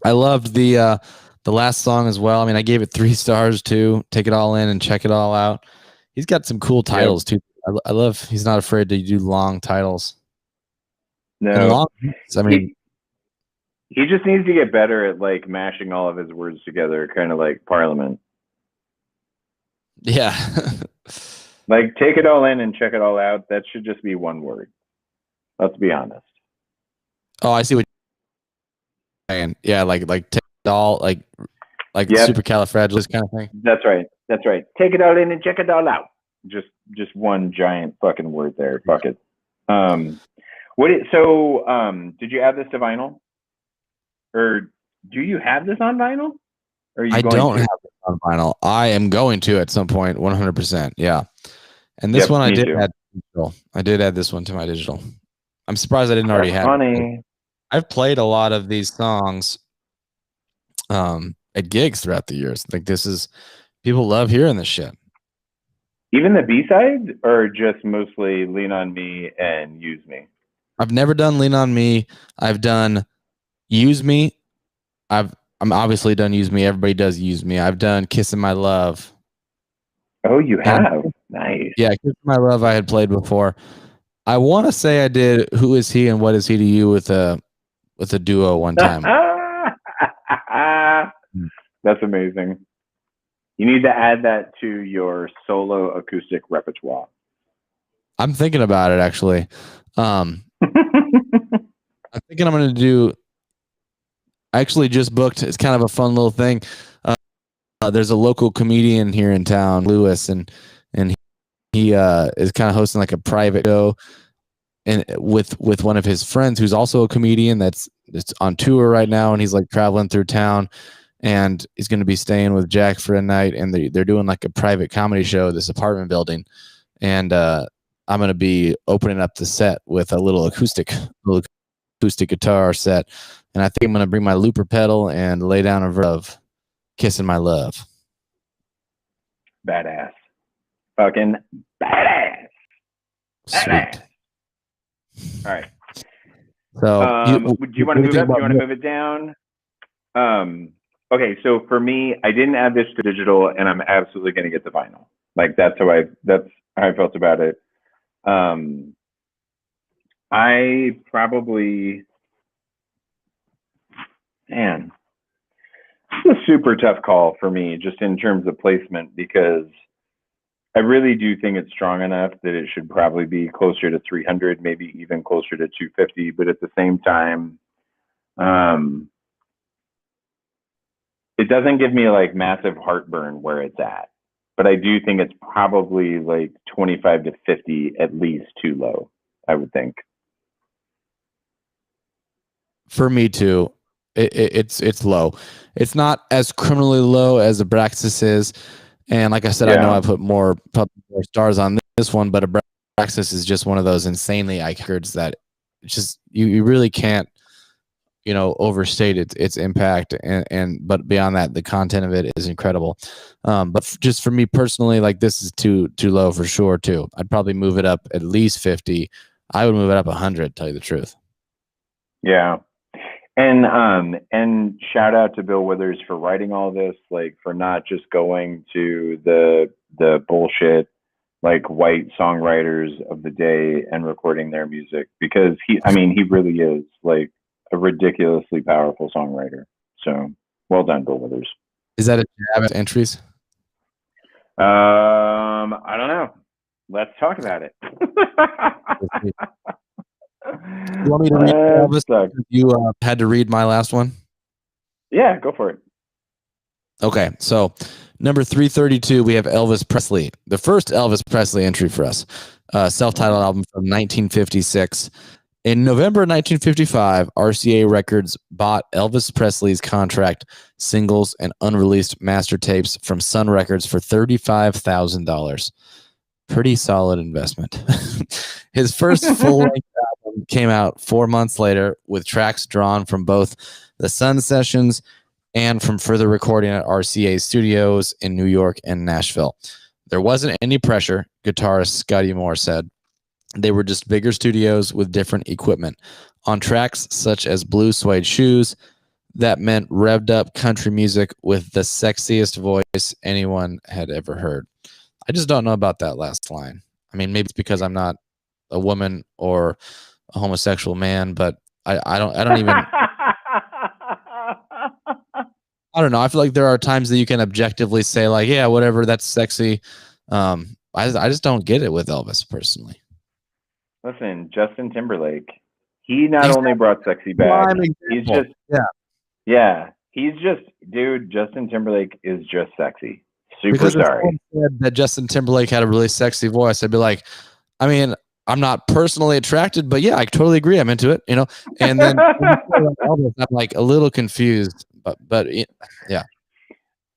I loved the last song as well. I mean, I gave it 3 stars too. Take it all in and check it all out. He's got some cool titles too. I love he's not afraid to do long titles. No, I mean, he just needs to get better at like mashing all of his words together, kind of like Parliament. Yeah. Like, take it all in and check it all out. That should just be one word. Let's be honest. Oh, I see what you're saying. Yeah, like take it all, like supercalifragilistic kind of thing. That's right. Take it all in and check it all out. Just one giant fucking word there. Fuck it. Did you add this to vinyl? Or do you have this on vinyl? I don't have it on vinyl. I am going to at some point, 100%. Yeah. And this one I did add digital. I did add this one to my digital. I'm surprised I didn't already have it. I've played a lot of these songs at gigs throughout the years. Like, people love hearing this shit. Even the B-side, or just mostly Lean on Me and Use Me? I've never done Lean on Me. I've done Use Me. I'm obviously done Use Me. Everybody does Use Me. I've done Kissin' My Love. Oh, you have? Nice. Yeah, Kissin' My Love I had played before. I want to say I did Who Is He and What Is He to You with a duo one time. That's amazing. You need to add that to your solo acoustic repertoire. I'm thinking about it, actually. I'm thinking I'm going to do. I actually just booked. It's kind of a fun little thing. There's a local comedian here in town, Lewis, and he is kind of hosting like a private show, and with one of his friends who's also a comedian that's on tour right now, and he's like traveling through town. And he's going to be staying with Jack for a night, and they're doing like a private comedy show at this apartment building. And I'm going to be opening up the set with a little acoustic guitar set. And I think I'm going to bring my looper pedal and lay down a verse of Kissin' My Love. Badass. Fucking badass. Sweet. All right. So do you want to move up? Do you want to move it down? Okay, so for me, I didn't add this to digital, and I'm absolutely going to get the vinyl. Like, that's how I felt about it. I probably, man, it's a super tough call for me, just in terms of placement, because I really do think it's strong enough that it should probably be closer to 300, maybe even closer to 250. But at the same time, it doesn't give me like massive heartburn where it's at, but I do think it's probably like 25 to 50 at least too low, I would think. For me too, it's low. It's not as criminally low as Abraxas is, and like I said, I know I put more stars on this one, but Abraxas is just one of those insanely iconic records that just you really can't overstate its impact, but beyond that, the content of it is incredible. But just for me personally, like, this is too low for sure too. I'd probably move it up at least 50. I would move it up 100, tell you the truth. Yeah. And shout out to Bill Withers for writing all this, like for not just going to the bullshit like white songwriters of the day and recording their music, because he really is like a ridiculously powerful songwriter. So well done, Bill Withers. Is that a jab at entries? I don't know. Let's talk about it. You want me to read Elvis? You had to read my last one? Yeah, go for it. Okay, so number 332, we have Elvis Presley. The first Elvis Presley entry for us. Self-titled album from 1956. In November 1955, RCA Records bought Elvis Presley's contract singles and unreleased master tapes from Sun Records for $35,000. Pretty solid investment. His first full-length album came out 4 months later with tracks drawn from both the Sun sessions and from further recording at RCA studios in New York and Nashville. There wasn't any pressure, guitarist Scotty Moore said. They were just bigger studios with different equipment. On tracks such as Blue Suede Shoes, that meant revved up country music with the sexiest voice anyone had ever heard. I just don't know about that last line. I mean, maybe it's because I'm not a woman or a homosexual man, but I don't even I don't know. I feel like there are times that you can objectively say like, yeah, whatever, that's sexy. I just don't get it with Elvis personally. Listen, Justin Timberlake, he not only brought sexy back, he's just dude, Justin Timberlake is just sexy. Super because sorry. If someone said that Justin Timberlake had a really sexy voice, I'd be like, I mean, I'm not personally attracted, but yeah, I totally agree. I'm into it, you know. And then Elvis, I'm like a little confused, but yeah.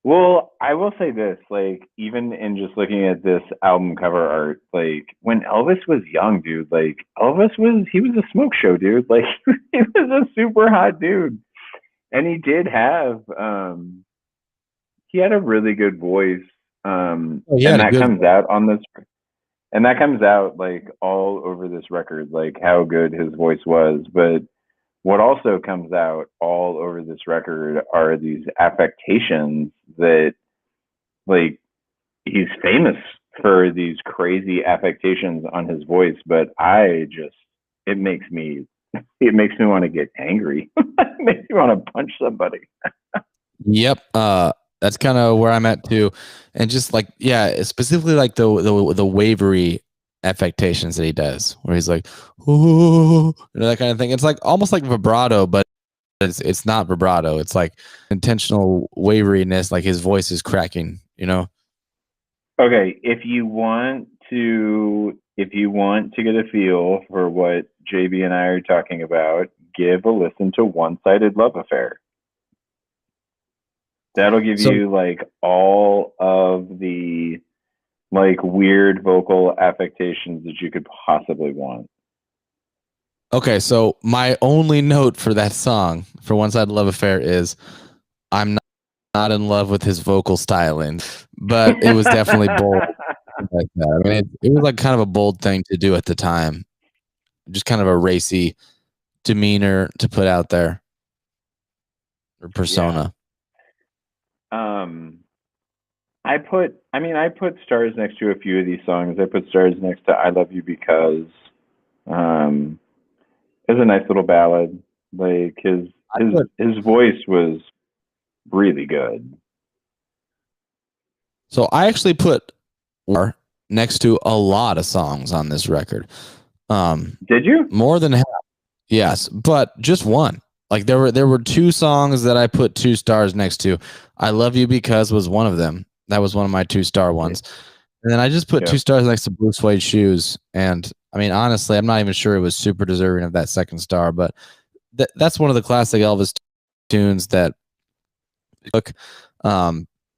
Well, I will say this, like, even in just looking at this album cover art, like, when Elvis was young, dude, like, he was a smoke show, dude. Like, he was a super hot dude. And he did have, he had a really good voice. And that comes out on this, and that comes out, like, all over this record, like, how good his voice was. But what also comes out all over this record are these affectations that, like, he's famous for these crazy affectations on his voice, but it makes me want to get angry. It makes me want to punch somebody. Yep. That's kind of where I'm at too. And just like, yeah, specifically like the wavery affectations that he does, where he's like, ooh, that kind of thing. It's like almost like vibrato, but it's not vibrato. It's like intentional waveriness, like his voice is cracking, you know? Okay, if you want to get a feel for what JB and I are talking about, give a listen to One-Sided Love Affair. That'll give you like all of the like weird vocal affectations that you could possibly want. Okay, so my only note for that song, for One-Sided Love Affair, is I'm not in love with his vocal styling, but it was definitely bold. Like that. I mean, it was like kind of a bold thing to do at the time. Just kind of a racy demeanor to put out there, or persona. Yeah. I put stars next to a few of these songs. I put stars next to I Love You Because. It's a nice little ballad. Like his voice was really good. So I actually put next to a lot of songs on this record. Did you? More than half. Yes, but just one. Like there were two songs that I put 2 stars next to. I Love You Because was one of them. That was one of my 2-star ones. And then I just put 2 stars next to Blue Suede Shoes. And I mean, honestly, I'm not even sure it was super deserving of that 2nd star, but that's one of the classic Elvis tunes that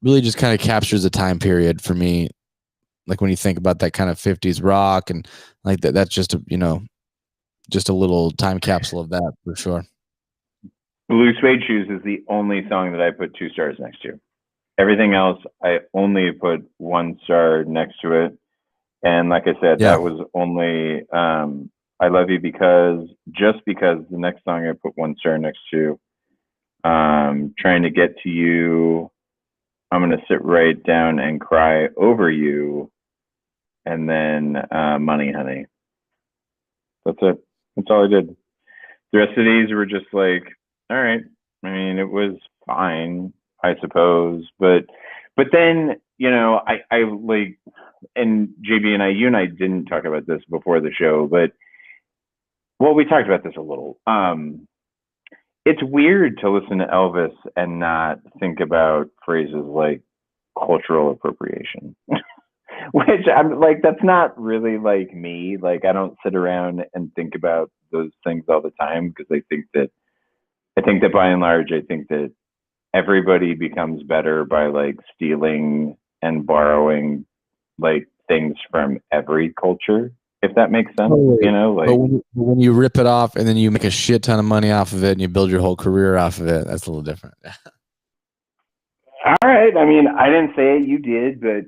really just kind of captures a time period for me. Like when you think about that kind of 50s rock and like that's just just a little time capsule of that for sure. Blue Suede Shoes is the only song that I put 2 stars next to. Everything else, I only put 1 star next to it. And like I said, that was only, I love you because the next song I put 1 star next to. Trying to get to you. I'm gonna sit right down and cry over you, and then Money Honey. That's it. That's all I did. The rest of these were just like, all right. I mean, it was fine, I suppose, but then I like, and JB and you and I didn't talk about this before the show, but well, we talked about this a little. It's weird to listen to Elvis and not think about phrases like cultural appropriation. Which I'm like, that's not really like me. Like, I don't sit around and think about those things all the time because I think that by and large, I think that everybody becomes better by like stealing and borrowing like things from every culture, if that makes sense. Totally. Like, but when you rip it off and then you make a shit ton of money off of it and you build your whole career off of it, that's a little different. All right. I mean, I didn't say it, you did, but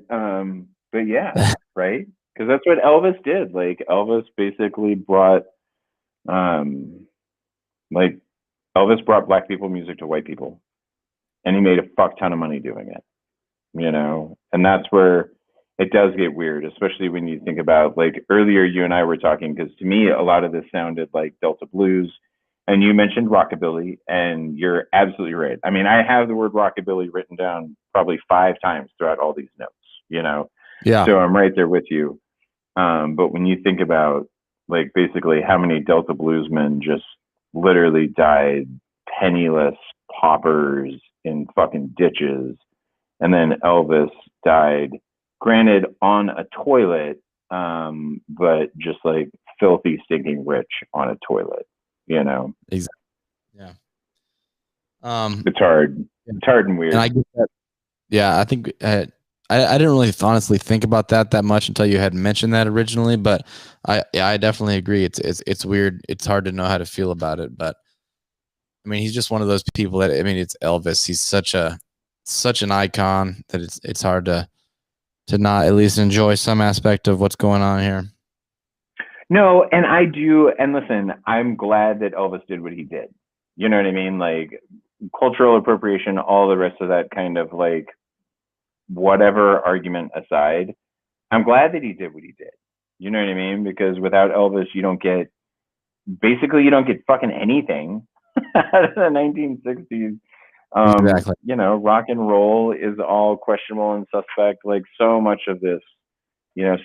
yeah, right? Because that's what Elvis did. Like, Elvis basically brought, like, Elvis brought black people music to white people, and he made a fuck ton of money doing it, and that's where it does get weird, especially when you think about, like, earlier you and I were talking, because to me, a lot of this sounded like Delta blues, and you mentioned rockabilly, and you're absolutely right. I mean, I have the word rockabilly written down probably 5 times throughout all these notes, Yeah. So I'm right there with you. But when you think about, like, basically how many Delta bluesmen just literally died penniless paupers in fucking ditches, and then Elvis died, granted, on a toilet, but just like filthy, stinking rich on a toilet, Exactly. Yeah. It's hard. It's hard and weird. And I get that. Yeah, I think I didn't really honestly think about that much until you had mentioned that originally, but I definitely agree. It's weird. It's hard to know how to feel about it, but I mean, he's just one of those people that, I mean, it's Elvis. He's such an icon that it's hard to not at least enjoy some aspect of what's going on here. No, and I do. And listen, I'm glad that Elvis did what he did. You know what I mean? Like, cultural appropriation, all the rest of that kind of, like, whatever argument aside, I'm glad that he did what he did. You know what I mean? Because without Elvis, you don't get fucking anything out of the 1960s. Exactly. Rock and roll is all questionable and suspect. Like, so much of this,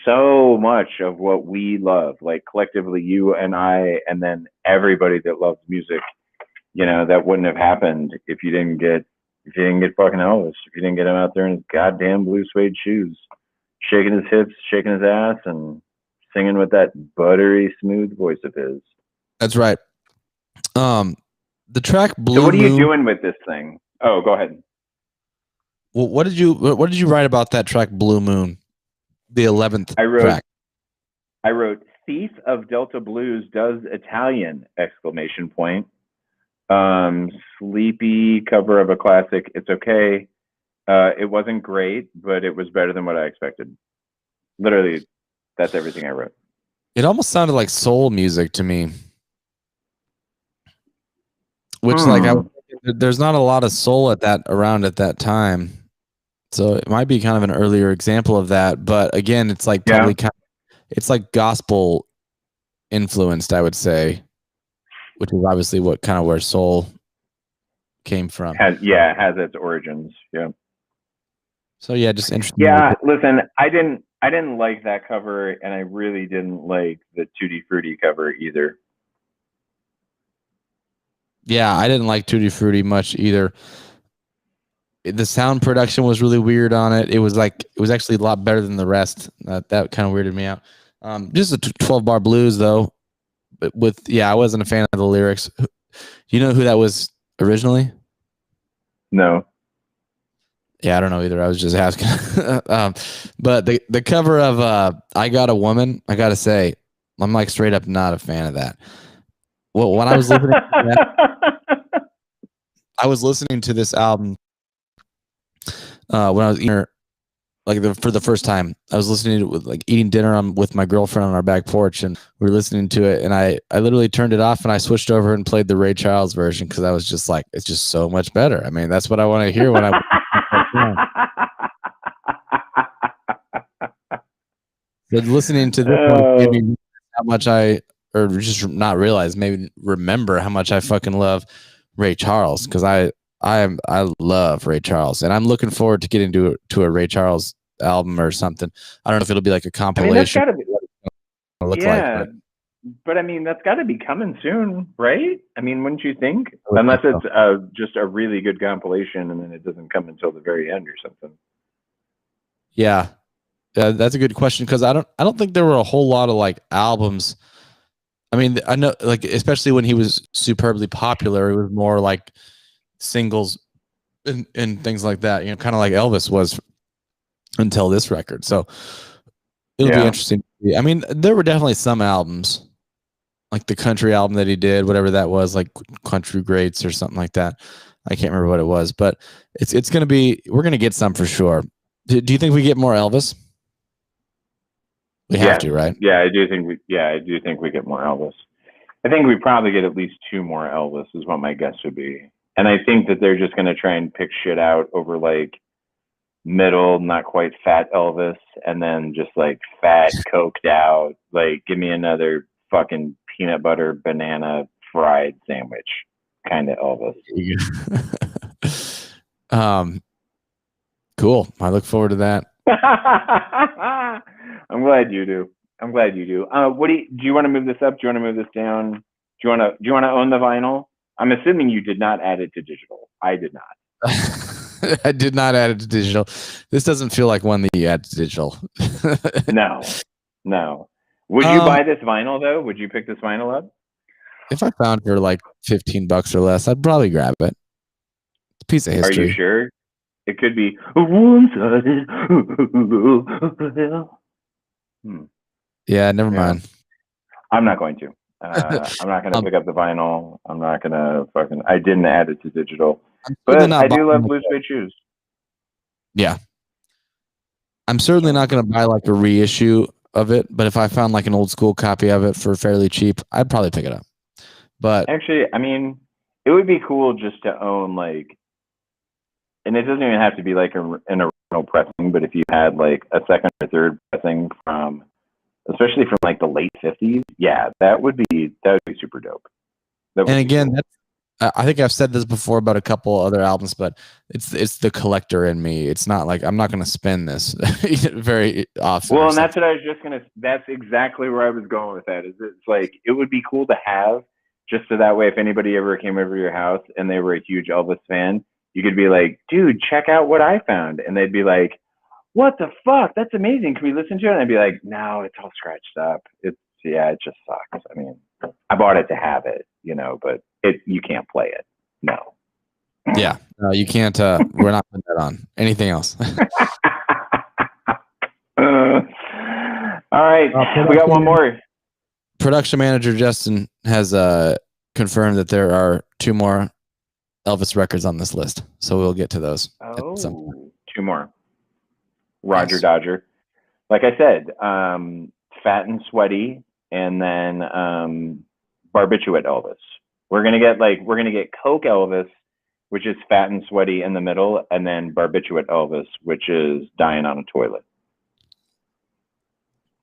so much of what we love, like, collectively, you and I, and then everybody that loves music, that wouldn't have happened if you didn't get fucking Elvis, if you didn't get him out there in his goddamn blue suede shoes, shaking his hips, shaking his ass, and singing with that buttery smooth voice of his. That's right. The track Blue So what are you Moon, doing with this thing? Oh, go ahead. Well, what did you write about that track Blue Moon, the 11th track? I wrote Thief of Delta Blues does Italian ! Sleepy cover of a classic. It's okay. It wasn't great, but it was better than what I expected. Literally, that's everything I wrote. It almost sounded like soul music to me. Which, there's not a lot of soul around at that time, so it might be kind of an earlier example of that. But again, it's like probably it's like gospel influenced, I would say, which is obviously where soul came from. Has its origins. Yeah. So yeah, just interesting. Yeah, listen, I didn't like that cover, and I really didn't like the Tutti Frutti cover either. Yeah, I didn't like Tutti Frutti much either. The sound production was really weird on it. It was actually a lot better than the rest. That kind of weirded me out. Just a 12-bar blues though. But I wasn't a fan of the lyrics. You know who that was originally? No. Yeah, I don't know either. I was just asking. But the cover of I Got a Woman, I gotta say, I'm like straight up not a fan of that. Well, when I was listening to that, I was listening to this album when I was here, for the first time. I was listening to it with like eating dinner with my girlfriend on our back porch, and we were listening to it, and I literally turned it off and I switched over and played the Ray Charles version because I was just like, it's just so much better. I mean, that's what I want to hear when I so listening to this one made me how much or just not realize, maybe remember how much I fucking love Ray Charles, because I love Ray Charles, and I'm looking forward to getting to a Ray Charles album or something. I don't know if it'll be like a compilation. I mean, that's gotta be, yeah, but I mean, that's got to be coming soon, right? I mean, wouldn't you think? Unless it's just a really good compilation, and then it doesn't come until the very end or something. Yeah, that's a good question, because I don't think there were a whole lot of like albums. I mean, I know, like, especially when he was superbly popular, it was more like singles and things like that, kind of like Elvis was until this record. So it'll be interesting. I mean, there were definitely some albums, like the country album that he did, whatever that was, like Country Greats or something like that. I can't remember what it was, but it's going to be, we're going to get some for sure. Do you think we get more Elvis? We have to, right? Yeah, I do think we get more Elvis. I think we probably get at least 2 more Elvis is what my guess would be. And I think that they're just going to try and pick shit out over like middle, not quite fat Elvis, and then just like fat, coked out, like give me another fucking peanut butter banana fried sandwich kind of Elvis. Cool. I look forward to that. I'm glad you do. What do you want to move this up? Do you want to move this down? Do you want to own the vinyl? I'm assuming you did not add it to digital. I did not. I did not add it to digital. This doesn't feel like one that you add to digital. No. Would you buy this vinyl though? Would you pick this vinyl up? If I found it for like $15 or less, I'd probably grab it. It's a piece of history. Are you sure? It could be one-sided. Yeah, never mind. I'm not going to. I'm not going to pick up the vinyl. I'm not going to fucking. I didn't add it to digital, but I do love Blue Suede Shoes. Yeah, I'm certainly not going to buy like a reissue of it, but if I found like an old school copy of it for fairly cheap, I'd probably pick it up. But actually, I mean, it would be cool just to own like, and it doesn't even have to be like an original pressing, but if you had like a second or third pressing from, especially from like the late 50s, that would be super dope. And again, I think I've said this before about a couple other albums, but it's the collector in me. It's not like I'm not going to spend this very often. Well, and that's what I was just gonna. That's exactly where I was going with that. Is it's like it would be cool to have, just so that way if anybody ever came over to your house and they were a huge Elvis fan, you could be like, dude, check out what I found, and they'd be like, what the fuck? That's amazing. Can we listen to it? And I'd be like, no, it's all scratched up. It just sucks. I mean, I bought it to have it, but you can't play it. No. Yeah, no, you can't. We're not putting that on. Anything else? All right, we got one more. Production manager Justin has confirmed that there are 2 more Elvis records on this list, so we'll get to those. Oh, 2 more. Roger Dodger. Like I said, Fat and Sweaty, and then Barbiturate Elvis. We're gonna get Coke Elvis, which is Fat and Sweaty in the middle, and then Barbiturate Elvis, which is Dying on a Toilet.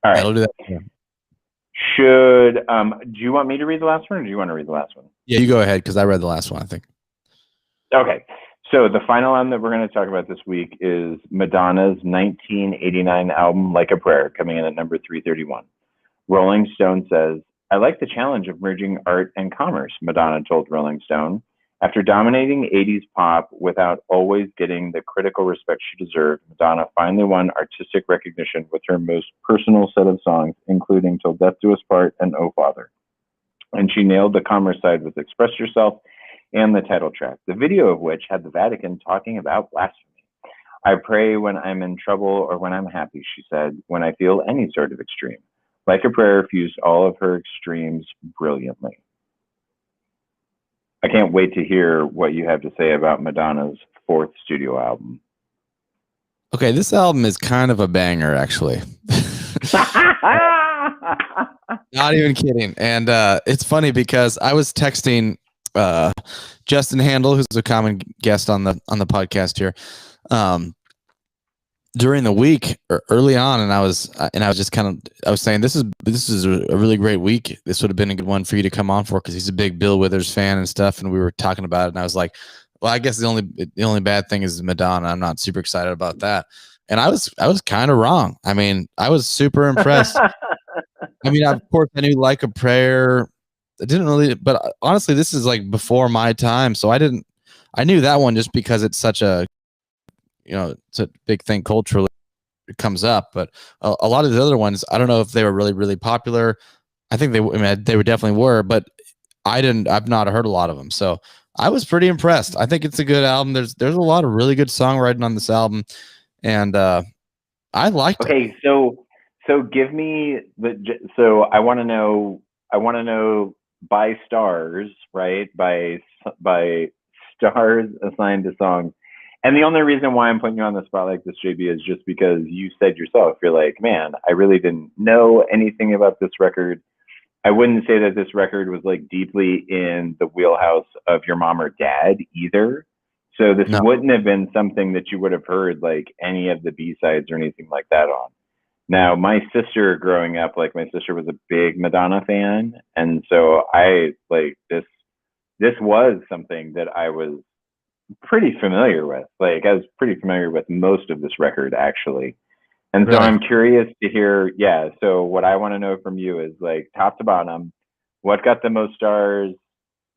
All right. I'll do that. Yeah. Do you want me to read the last one, or do you want to read the last one? Yeah, you go ahead, because I read the last one, I think. Okay. So the final album that we're going to talk about this week is Madonna's 1989 album, Like a Prayer, coming in at number 331. Rolling Stone says, I like the challenge of merging art and commerce, Madonna told Rolling Stone. After dominating 80s pop without always getting the critical respect she deserved, Madonna finally won artistic recognition with her most personal set of songs, including Till Death Do Us Part and Oh Father. And she nailed the commerce side with Express Yourself and the title track, the video of which had the Vatican talking about blasphemy. I pray when I'm in trouble or when I'm happy, she said, when I feel any sort of extreme. Like a Prayer fused all of her extremes brilliantly. I can't wait to hear what you have to say about Madonna's 4th studio album. Okay, this album is kind of a banger, actually. Not even kidding. And it's funny because I was texting Justin Handel, who's a common guest on the podcast here, during the week or early on, and I was just I was saying this is a really great week. This would have been a good one for you to come on for because he's a big Bill Withers fan and stuff, and we were talking about it, and I was like, well, I guess the only bad thing is Madonna. I'm not super excited about that. And I was kind of wrong. I mean, I was super impressed. I mean, of course, I knew Like a Prayer. I didn't really, but honestly, this is like before my time, so I knew that one just because it's such a, it's a big thing culturally. It comes up, but a lot of the other ones, I don't know if they were really, really popular. I think they were definitely were, but I've not heard a lot of them. So I was pretty impressed. I think it's a good album. There's a lot of really good songwriting on this album, and I liked it. Okay, so give me so I want to know by stars, right? By stars assigned to songs. And the only reason why I'm putting you on the spot like this, JB, is just because you said yourself, you're like, man, I really didn't know anything about this record. I wouldn't say that this record was like deeply in the wheelhouse of your mom or dad either. So this wouldn't have been something that you would have heard like any of the B-sides or anything like that on. Now, my sister growing up, like my sister was a big Madonna fan. And so I like this was something that I was pretty familiar with. Like I was pretty familiar with most of this record actually. And so I'm curious to hear, yeah. So what I want to know from you is like top to bottom, what got the most stars?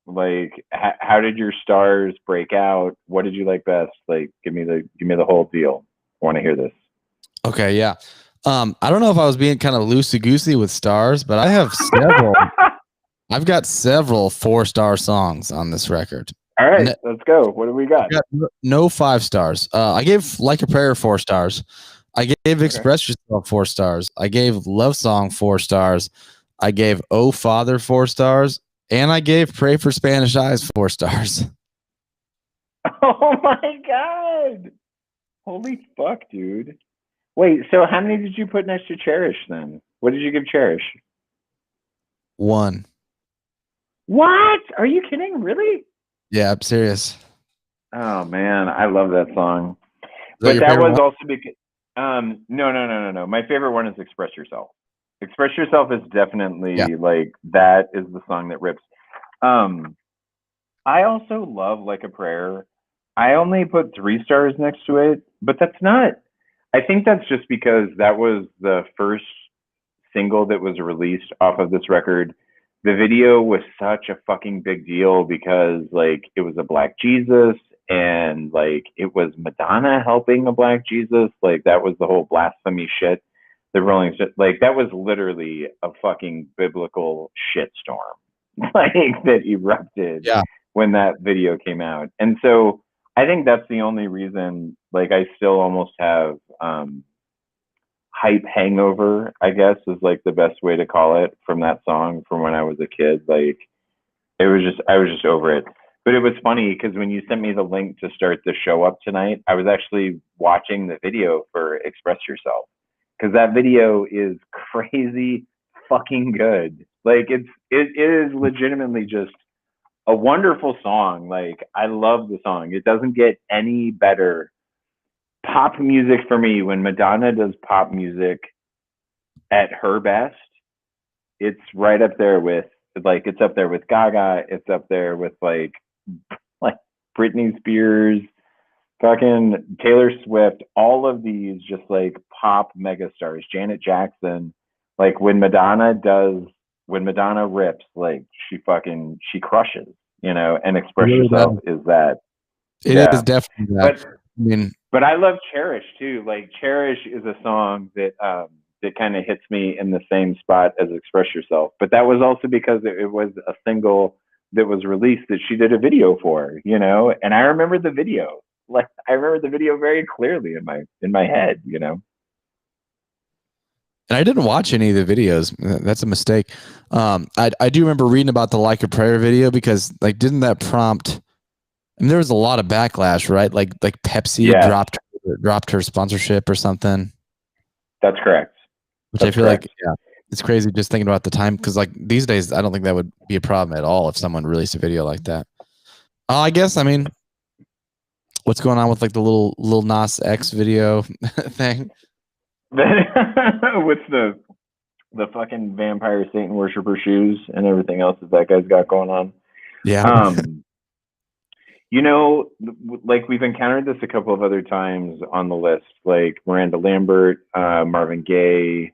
Like how did your stars break out? What did you like best? Like give me the whole deal. I want to hear this. Okay, yeah. I don't know if I was being kind of loosey goosey with stars, but I have several. I've got several 4-star songs on this record. All right, let's go. What do we got? No 5 stars. I gave Like a Prayer 4 stars. I gave Express Yourself 4 stars. I gave Love Song 4 stars. I gave Oh Father 4 stars. And I gave Pray for Spanish Eyes 4 stars. Oh my God. Holy fuck, dude. Wait, so how many did you put next to Cherish then? What did you give Cherish? 1. What? Are you kidding? Really? Yeah, I'm serious. Oh man, I love that song. But that was also because no. My favorite one is Express Yourself. Express Yourself is definitely like that is the song that rips. I also love Like a Prayer. I only put 3 stars next to it, but that's not. I think that's just because that was the first single that was released off of this record. The video was such a fucking big deal because like it was a Black Jesus and like it was Madonna helping a Black Jesus. Like that was the whole blasphemy shit. The Rolling Stones, like that was literally a fucking biblical shitstorm like that erupted when that video came out. And so I think that's the only reason like I still almost have hype hangover, I guess is like the best way to call it from that song from when I was a kid. Like I was just over it. But it was funny because when you sent me the link to start the show up tonight, I was actually watching the video for Express Yourself because that video is crazy fucking good. Like it is legitimately just a wonderful song. Like I love the song. It doesn't get any better. Pop music for me, when Madonna does pop music at her best, it's right up there with like it's up there with Gaga, it's up there with like Britney Spears, fucking Taylor Swift, all of these just like pop megastars, Janet Jackson. Like when Madonna rips, like she crushes, and Express Yourself is that. It is definitely that. But I love Cherish too. Like Cherish is a song that that kind of hits me in the same spot as Express Yourself. But that was also because it was a single that was released that she did a video for, and I remember the video. Like I remember the video very clearly in my head, And I didn't watch any of the videos. That's a mistake. I do remember reading about the Like a Prayer video because didn't that prompt? I mean, there was a lot of backlash, right? Like Pepsi dropped dropped her sponsorship or something. That's correct. Which I feel like, yeah, it's crazy just thinking about the time, because like these days, I don't think that would be a problem at all if someone released a video like that. I guess, I mean, what's going on with like the little Nas X video thing? With the fucking vampire Satan worshiper shoes and everything else that guy's got going on. Yeah. You know, like we've encountered this a couple of other times on the list, like Miranda Lambert, Marvin Gaye.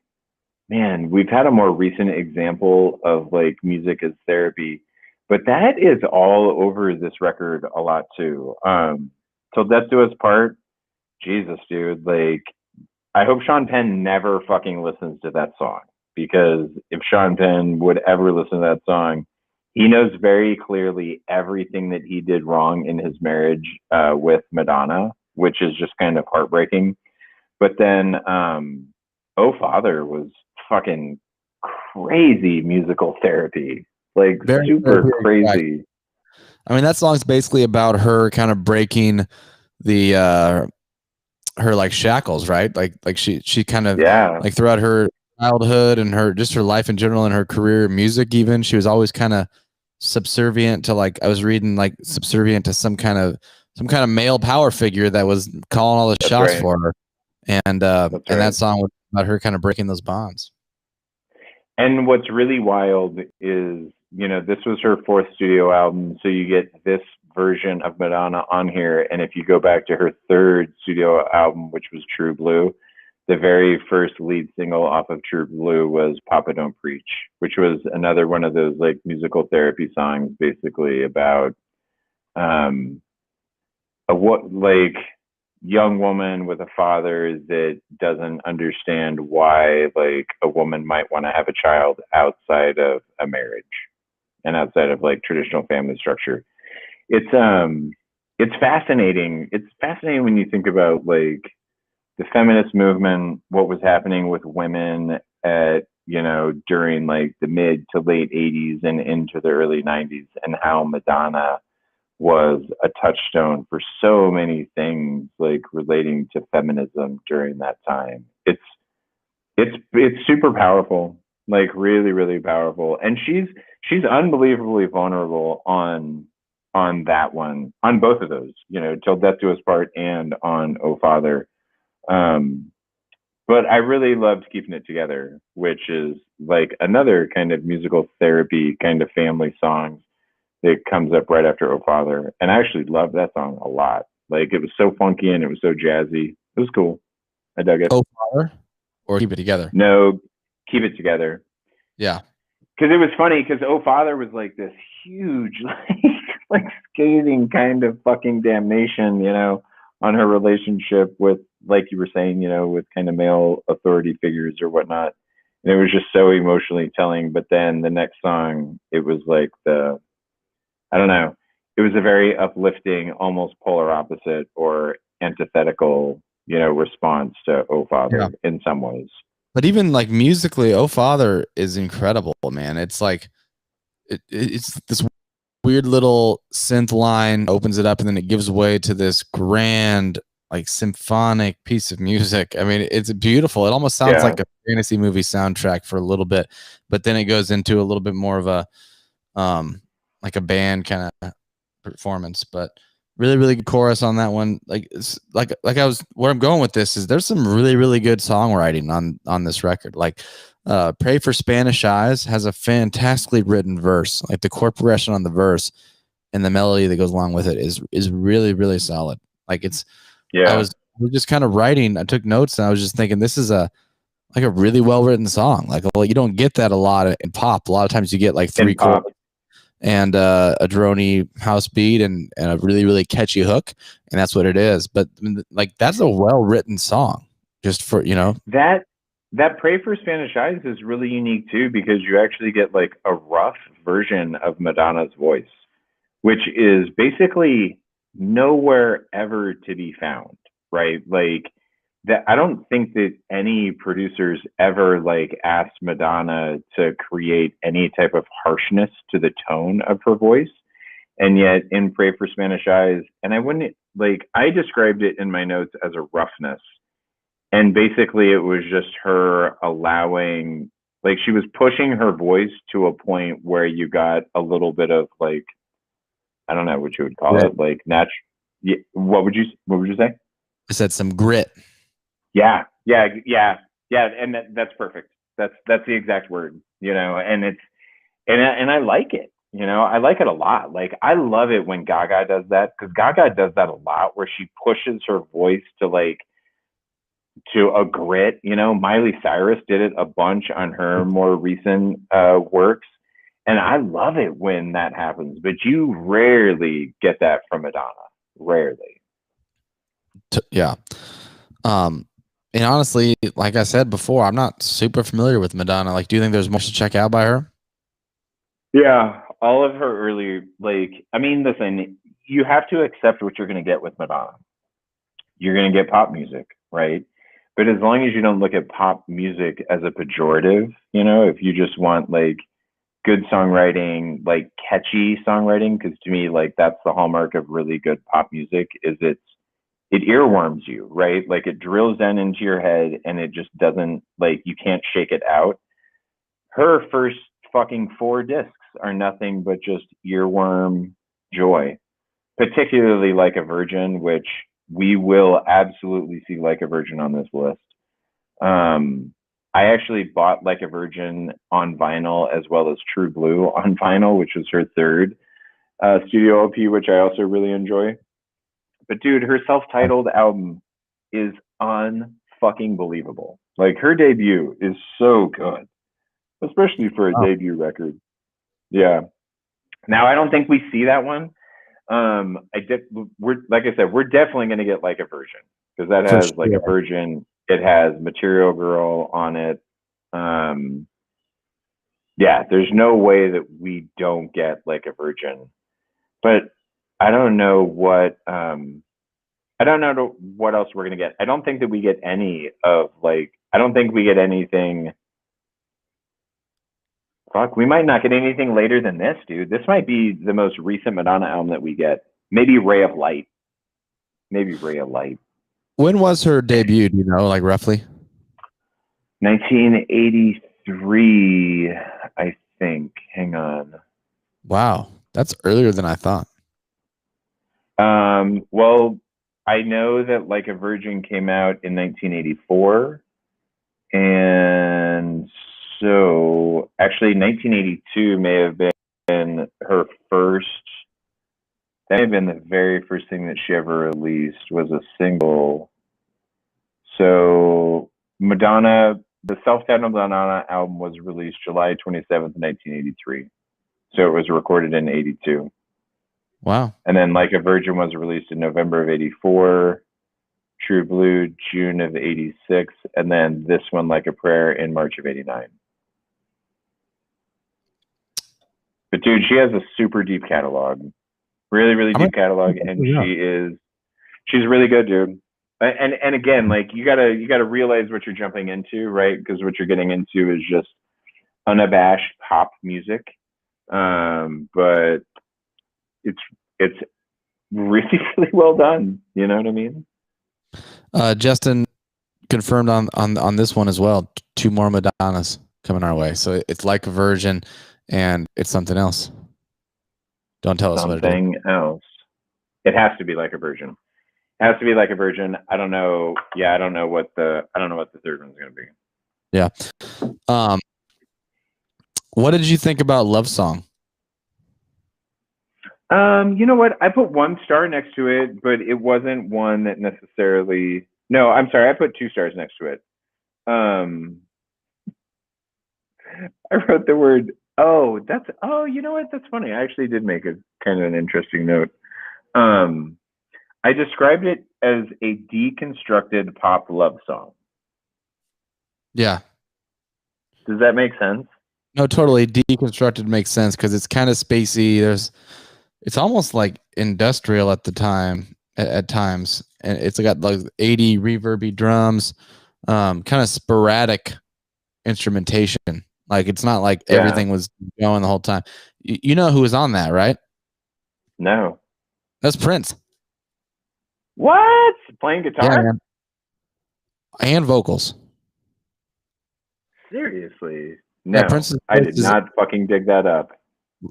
Man, we've had a more recent example of like music as therapy, but that is all over this record a lot too. Till Death Do Us Part, Jesus, dude. Like, I hope Sean Penn never fucking listens to that song, because if Sean Penn would ever listen to that song, he knows very clearly everything that he did wrong in his marriage with Madonna, which is just kind of heartbreaking. But then, Oh Father was fucking crazy musical therapy, like Very, super very crazy. right. I mean, that song's basically about her kind of breaking the her like shackles, right? Like she kind of, Yeah, like throughout her childhood and her just her life in general and her career, music even, she was always kind of subservient to, like, I was reading, like subservient to some kind of male power figure that was calling all the shots for her. And that song was about her kind of breaking those bonds. And what's really wild is, you know, this was her fourth studio album, so you get this version of Madonna on here. And if you go back to her third studio album, which was True Blue, the very first lead single off of True Blue was Papa Don't Preach, which was another one of those like musical therapy songs, basically about like young woman with a father that doesn't understand why like a woman might want to have a child outside of a marriage and outside of like traditional family structure. It's fascinating. It's fascinating when you think about like the feminist movement, what was happening with women at, you know, during like the mid to late 80s and into the early 90s, and how Madonna was a touchstone for so many things like relating to feminism during that time. It's super powerful, like really, really powerful. And she's unbelievably vulnerable on that one, on both of those, you know, Till Death Do Us Part and on Oh Father. But I really loved Keeping It Together, which is like another kind of musical therapy kind of family song that comes up right after Oh Father. And I actually loved that song a lot. Like, it was so funky and it was so jazzy. It was cool. I dug it. Oh Father or Keep It Together? No, Keep It Together. Yeah. Because it was funny, because Oh Father was like this huge, like scathing kind of fucking damnation, you know, on her relationship with, like you were saying, you know, with kind of male authority figures or whatnot. And it was just so emotionally telling. But then the next song, it was like I don't know, it was a very uplifting, almost polar opposite or antithetical, you know, response to Oh Father in some ways. But even like musically, Oh Father is incredible, man. It's like it's this weird little synth line opens it up, and then it gives way to this grand, like symphonic piece of music. I mean, it's beautiful. It almost sounds like a fantasy movie soundtrack for a little bit, but then it goes into a little bit more of a like a band kind of performance. But really, really good chorus on that one. Like it's like I was, where I'm going with this is there's some really, really good songwriting on this record. Like Pray for Spanish Eyes has a fantastically written verse. Like the chord progression on the verse and the melody that goes along with it is really, really solid. Like it's, I was just kind of writing. I took notes and I was just thinking, this is a really well written song. Like, well, you don't get that a lot in pop. A lot of times you get like three chords and a droney house beat and a really, really catchy hook, and that's what it is. But like, that's a well written song. Just for, you know, that Pray for Spanish Eyes is really unique too, because you actually get like a rough version of Madonna's voice, which is basically nowhere ever to be found, right? Like that, I don't think that any producers ever like asked Madonna to create any type of harshness to the tone of her voice. And yet in Pray for Spanish Eyes, and I wouldn't like I described it in my notes as a roughness. And basically it was just her allowing, like she was pushing her voice to a point where you got a little bit of like, I don't know what you would call Grit. it, like natural. Yeah, what would you say? I said some grit. Yeah, and that's perfect. That's the exact word, and it's and I like it. I like it a lot. Like I love it when Gaga does that, because Gaga does that a lot, where she pushes her voice to like to a grit. Miley Cyrus did it a bunch on her more recent works, and I love it when that happens. But you rarely get that from Madonna. Rarely. Yeah. And honestly, like I said before, I'm not super familiar with Madonna. Like, do you think there's more to check out by her? Yeah, all of her early, like, I mean, listen, you have to accept what you're going to get with Madonna. You're going to get pop music, right? But as long as you don't look at pop music as a pejorative, if you just want like good songwriting, like catchy songwriting, because to me, like that's the hallmark of really good pop music, is it earworms you, right? Like it drills down into your head and it just doesn't, like, you can't shake it out. Her first fucking 4 discs are nothing but just earworm joy, particularly Like a Virgin, which we will absolutely see Like a Virgin on this list. I actually bought Like a Virgin on vinyl, as well as True Blue on vinyl, which was her third studio LP, which I also really enjoy. But dude, her self-titled album is unfucking believable. Like her debut is so good, especially for a debut record. Yeah. Now I don't think we see that one. We're, like I said, we're definitely going to get Like a Virgin, because that has Like a Virgin. It has Material Girl on it. Yeah, there's no way that we don't get Like a Virgin. But I don't know what else we're gonna get. I don't think that we get any of like. I don't think we get anything. Fuck, we might not get anything later than this, dude. This might be the most recent Madonna album that we get. Maybe Ray of Light. Maybe Ray of Light. When was her debut? Do you know, like roughly? 1983, I think. Hang on. Wow, that's earlier than I thought. Well, I know that Like a Virgin came out in 1984, and so actually 1982 may have been her first. That may have been the very first thing that she ever released, was a single. So Madonna, the self-titled Madonna album, was released July 27th, 1983. So it was recorded in 82. Wow. And then Like a Virgin was released in November of 84. True Blue, June of 86. And then this one, Like a Prayer, in March of 89. But dude, she has a super deep catalog. Really, really deep catalog. And she's really good, dude. And again, like you gotta realize what you're jumping into, right? Because what you're getting into is just unabashed pop music. But it's really, really well done. You know what I mean? Justin confirmed on this one as well. 2 more Madonnas coming our way. So it's Like a Virgin, and it's something else. Don't tell us what it is. Something else. It has to be Like a Virgin. It has to be Like a Virgin. I don't know. Yeah, I don't know what the third one's gonna be. Yeah. What did you think about Love Song? You know what? I put 1 star next to it, but it wasn't one that necessarily. No, I'm sorry. I put 2 stars next to it. I wrote the word. Oh, you know what? That's funny. I actually did make a kind of an interesting note. I described it as a deconstructed pop love song. Yeah. Does that make sense? No, totally. Deconstructed makes sense because it's kind of spacey. It's almost like industrial at the time, at times, and it's got like 80 reverby drums, kind of sporadic instrumentation. Like it's not like everything was going the whole time. You know who was on that, right? No. That's Prince. What? Playing guitar? Yeah, man. And vocals. Seriously? No, Yeah, Prince's I voice did is, not fucking dig that up.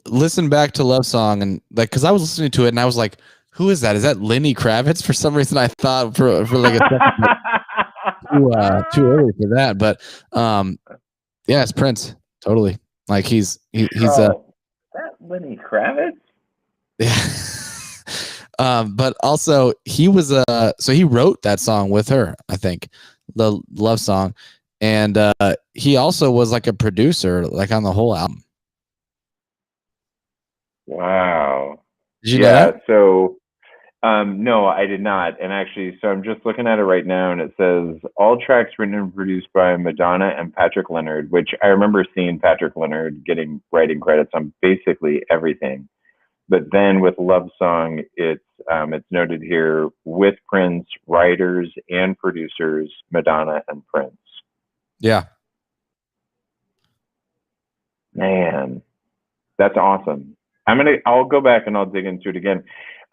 listen back to Love Song and like, because I was listening to it and I was like, who is that? Is that Lenny Kravitz? For some reason, I thought for like a second, too early for that. But yeah, it's Prince. Totally. Like he's Oh, that Lenny Kravitz? yeah. But also he was so he wrote that song with her, I think, the Love Song, and he also was like a producer, like on the whole album. Wow. Did you know that? So no, I did not. And actually, so I'm just looking at it right now, and it says all tracks written and produced by Madonna and Patrick Leonard, which I remember seeing Patrick Leonard getting writing credits on basically everything. But then with Love Song, it's noted here with Prince, writers and producers, Madonna and Prince. Yeah. Man, that's awesome. I'll go back and I'll dig into it again.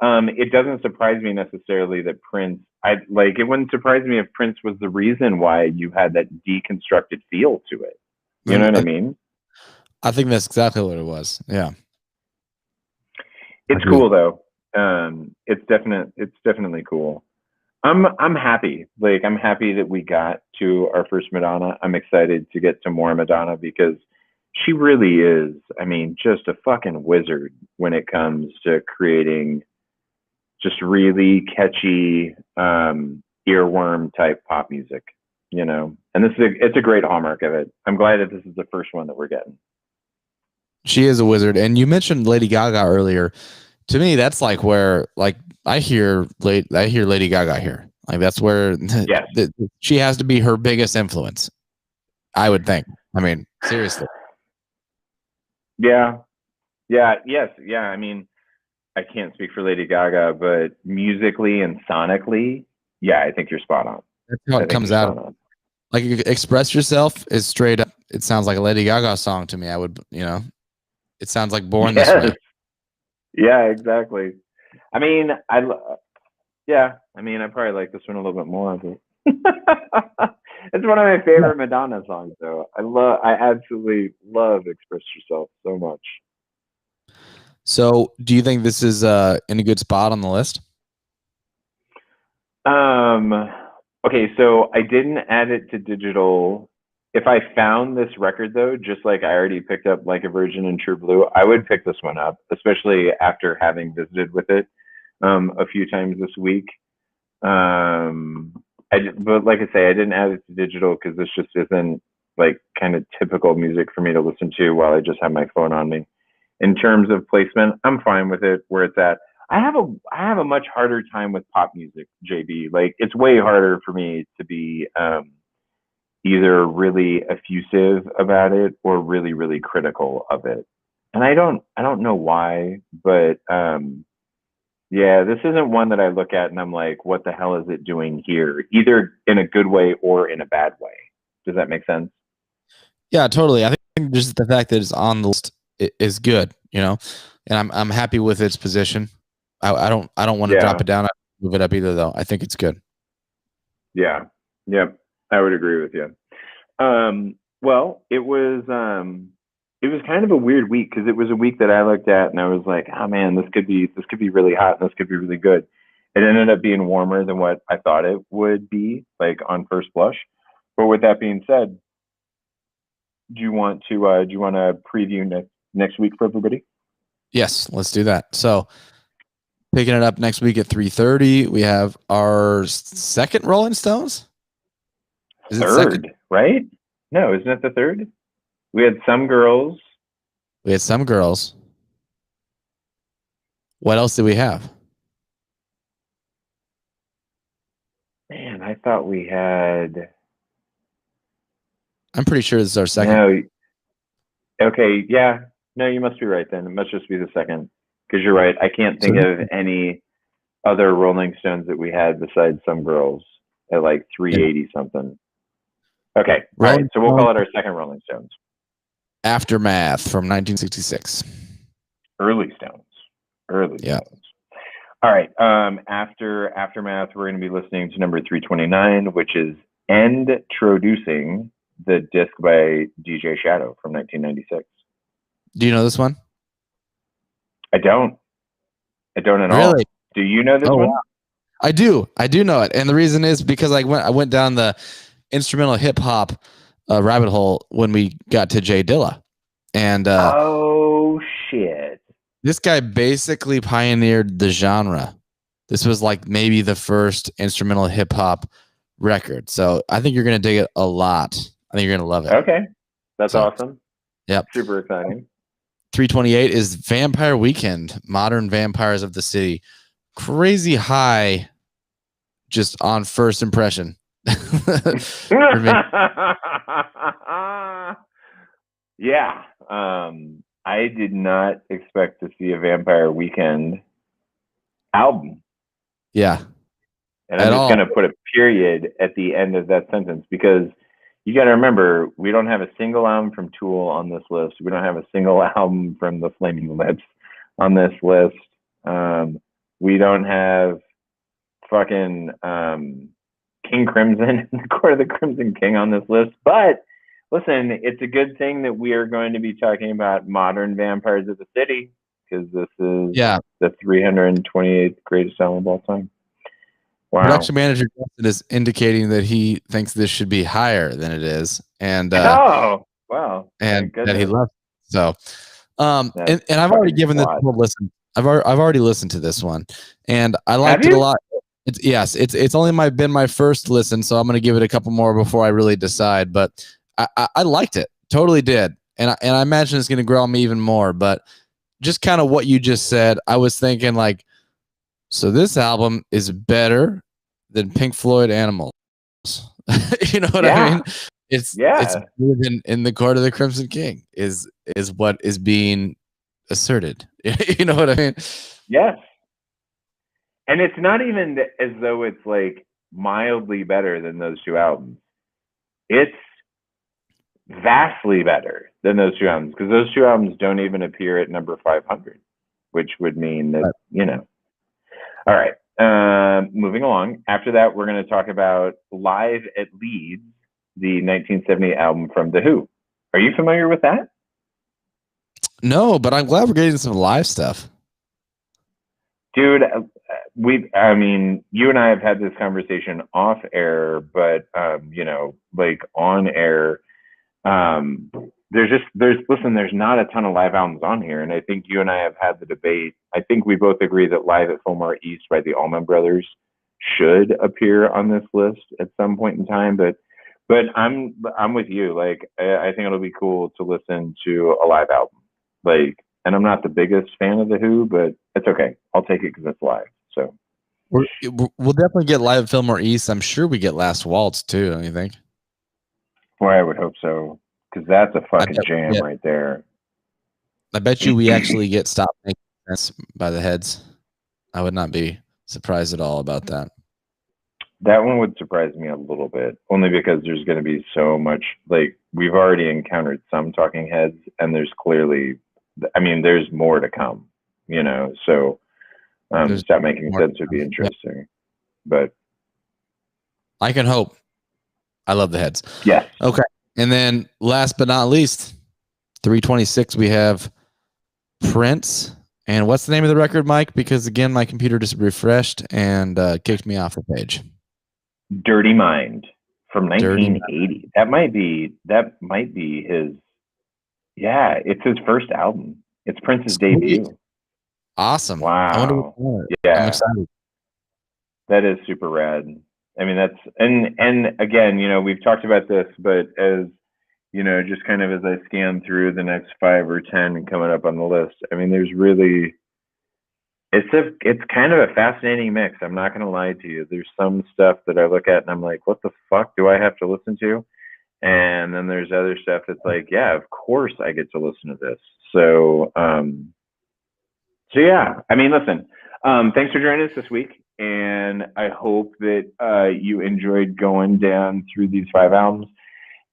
It doesn't surprise me necessarily that Prince, it wouldn't surprise me if Prince was the reason why you had that deconstructed feel to it. You know what I mean? I think that's exactly what it was. Yeah. It's cool though. It's definitely cool. I'm happy. Like I'm happy that we got to our first Madonna. I'm excited to get to more Madonna because she really is, I mean, just a fucking wizard when it comes to creating just really catchy earworm type pop music, you know. And it's a great hallmark of it. I'm glad that this is the first one that we're getting. She is a wizard. And you mentioned Lady Gaga earlier. To me, that's like where like I hear Lady Gaga here. Like that's where yes. She has to be her biggest influence, I would think. I mean, seriously. Yeah. Yes. Yeah. I mean, I can't speak for Lady Gaga, but musically and sonically, yeah, I think you're spot on. That's how it comes out. Like Express Yourself is straight up. It sounds like a Lady Gaga song to me. I would, it sounds like Born This Way. Yeah, exactly. I mean, I probably like this one a little bit more. But it's one of my favorite Madonna songs, though. I absolutely love Express Yourself so much. So, do you think this is in a good spot on the list? Okay, so I didn't add it to digital. If I found this record though, just like I already picked up Like a Virgin and True Blue, I would pick this one up, especially after having visited with it a few times this week. But like I say, I didn't add it to digital because this just isn't like kind of typical music for me to listen to while I just have my phone on me. In terms of placement, I'm fine with it where it's at. I have a much harder time with pop music, JB. Like it's way harder for me to be either really effusive about it or really, really critical of it. And I don't know why, but yeah, this isn't one that I look at and I'm like, what the hell is it doing here? Either in a good way or in a bad way. Does that make sense? Yeah, totally. I think just the fact that it's on the list is good, and I'm happy with its position. I don't want to drop it down. I move it up either though. I think it's good. Yeah. Yep. I would agree with you. Well, it was kind of a weird week because it was a week that I looked at and I was like, oh man, this could be really hot and this could be really good. It ended up being warmer than what I thought it would be, like on first blush. But with that being said, do you want to preview next week for everybody? Yes, let's do that. So picking it up next week at 3:30, we have our second Rolling Stones. Is it third, right? No, isn't it the third? We had Some Girls. What else did we have? Man, I thought we had. I'm pretty sure this is our second. No. Okay, yeah. No, you must be right then. It must just be the second. Because you're right. I can't think of any other Rolling Stones that we had besides Some Girls at like 380 something. Okay, right. So we'll call it our second Rolling Stones. Aftermath from 1966. Early Stones. All right. After Aftermath, we're going to be listening to number 329, which is Introducing, the disc by DJ Shadow from 1996. Do you know this one? I don't at all. Really? Do you know this Oh, one? wow. I do know it, and the reason is because I went down the instrumental hip hop rabbit hole when we got to Jay Dilla, and oh shit, this guy basically pioneered the genre. This was like maybe the first instrumental hip hop record, so I think you're gonna dig it a lot. I think you're gonna love it. Okay, that's awesome. Yep, super exciting. 328 is Vampire Weekend, Modern Vampires of the City. Crazy high, just on first impression. For me. Yeah, I did not expect to see a Vampire Weekend album. Yeah, and I'm just going to put a period at the end of that sentence, because you got to remember, we don't have a single album from Tool on this list. We don't have a single album from the Flaming Lips on this list. We don't have fucking King Crimson, the Court of the Crimson King on this list. But listen, it's a good thing that we are going to be talking about Modern Vampires of the City, because this is the 328th greatest album of all time. Wow. Production manager Justin is indicating that he thinks this should be higher than it is, and oh wow, and that he loves it. So, and I've already given this a listen. I've already listened to this one, and I liked it a lot. It's only been my first listen, so I'm going to give it a couple more before I really decide. But I liked it, totally did, and I imagine it's going to grow on me even more. But just kind of what you just said, I was thinking like, so this album is better than Pink Floyd Animals. You know what I mean? It's in the Court of the Crimson King is what is being asserted. You know what I mean? Yes. And it's not even as though it's like mildly better than those two albums. It's vastly better than those two albums, because those two albums don't even appear at number 500, which would mean that, you know. All right. Moving along. After that, we're going to talk about Live at Leeds, the 1970 album from The Who. Are you familiar with that? No, but I'm glad we're getting some live stuff. Dude, I mean, you and I have had this conversation off air, but, you know, like on air, there's not a ton of live albums on here. And I think you and I have had the debate. I think we both agree that Live at Fillmore East by the Allman Brothers should appear on this list at some point in time. But I'm with you. Like, I think it'll be cool to listen to a live album. Like, and I'm not the biggest fan of The Who, but it's okay. I'll take it because it's live. So we'll definitely get Live at Fillmore East. I'm sure we get Last Waltz too. Don't you think? Boy, I would hope so, because that's a fucking jam right there. I bet you we actually get Stop Making Sense by the Heads. I would not be surprised at all about that. That one would surprise me a little bit, only because there's going to be so much. Like, we've already encountered some Talking Heads, and there's clearly, I mean, there's more to come, you know. So Stop Making Sense would be interesting, but I can hope. I love the Heads. Yes. Okay. And then last but not least, 326, we have Prince. And what's the name of the record, Mike? Because again, my computer just refreshed and kicked me off the page. Dirty Mind from 1980. That might be his. Yeah, it's his first album. It's Prince's debut. Awesome. Wow. I wonder what I'm excited. That is super rad. I mean, that's, and again, you know, we've talked about this, but as, you know, just kind of as I scan through the next 5 or 10 coming up on the list, I mean, there's really, it's kind of a fascinating mix. I'm not going to lie to you. There's some stuff that I look at and I'm like, what the fuck do I have to listen to? And then there's other stuff that's like, yeah, of course I get to listen to this. So yeah, I mean, listen, thanks for joining us this week. And I hope that you enjoyed going down through these 5 albums.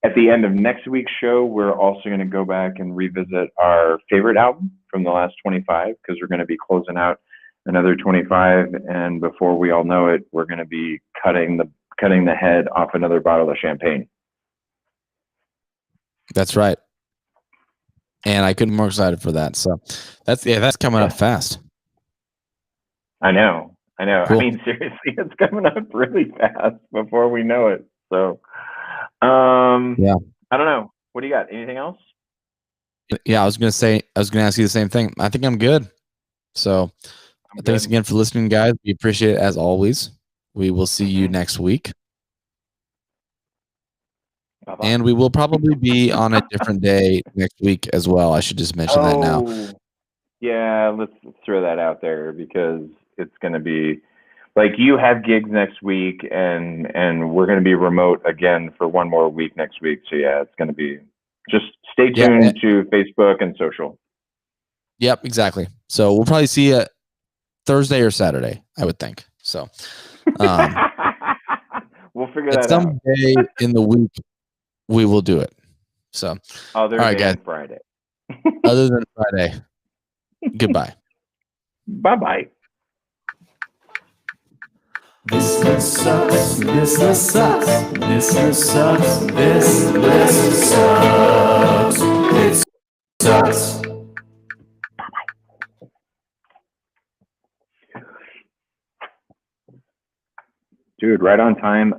At the end of next week's show, we're also going to go back and revisit our favorite album from the last 25, because we're going to be closing out another 25, and before we all know it, we're going to be cutting the head off another bottle of champagne. That's right. And I couldn't be more excited for that. So that's coming up fast. I know. Cool. I mean, seriously, it's coming up really fast before we know it. So, yeah. I don't know. What do you got? Anything else? Yeah, I was going to ask you the same thing. I think I'm good. So thanks again for listening, guys. We appreciate it as always. We will see you next week. Bye-bye. And we will probably be on a different day next week as well. I should just mention that now. Yeah, let's throw that out there because it's going to be like you have gigs next week and we're going to be remote again for one more week next week. So yeah, it's going to be just stay tuned to Facebook and social. Yep, exactly. So we'll probably see you Thursday or Saturday, I would think. So we'll figure that out. Some day in the week we will do it. So other than Friday. Other than Friday. Goodbye. Bye-bye. This list sucks. This list sucks. This list sucks. This list sucks. It sucks. Dude, right on time.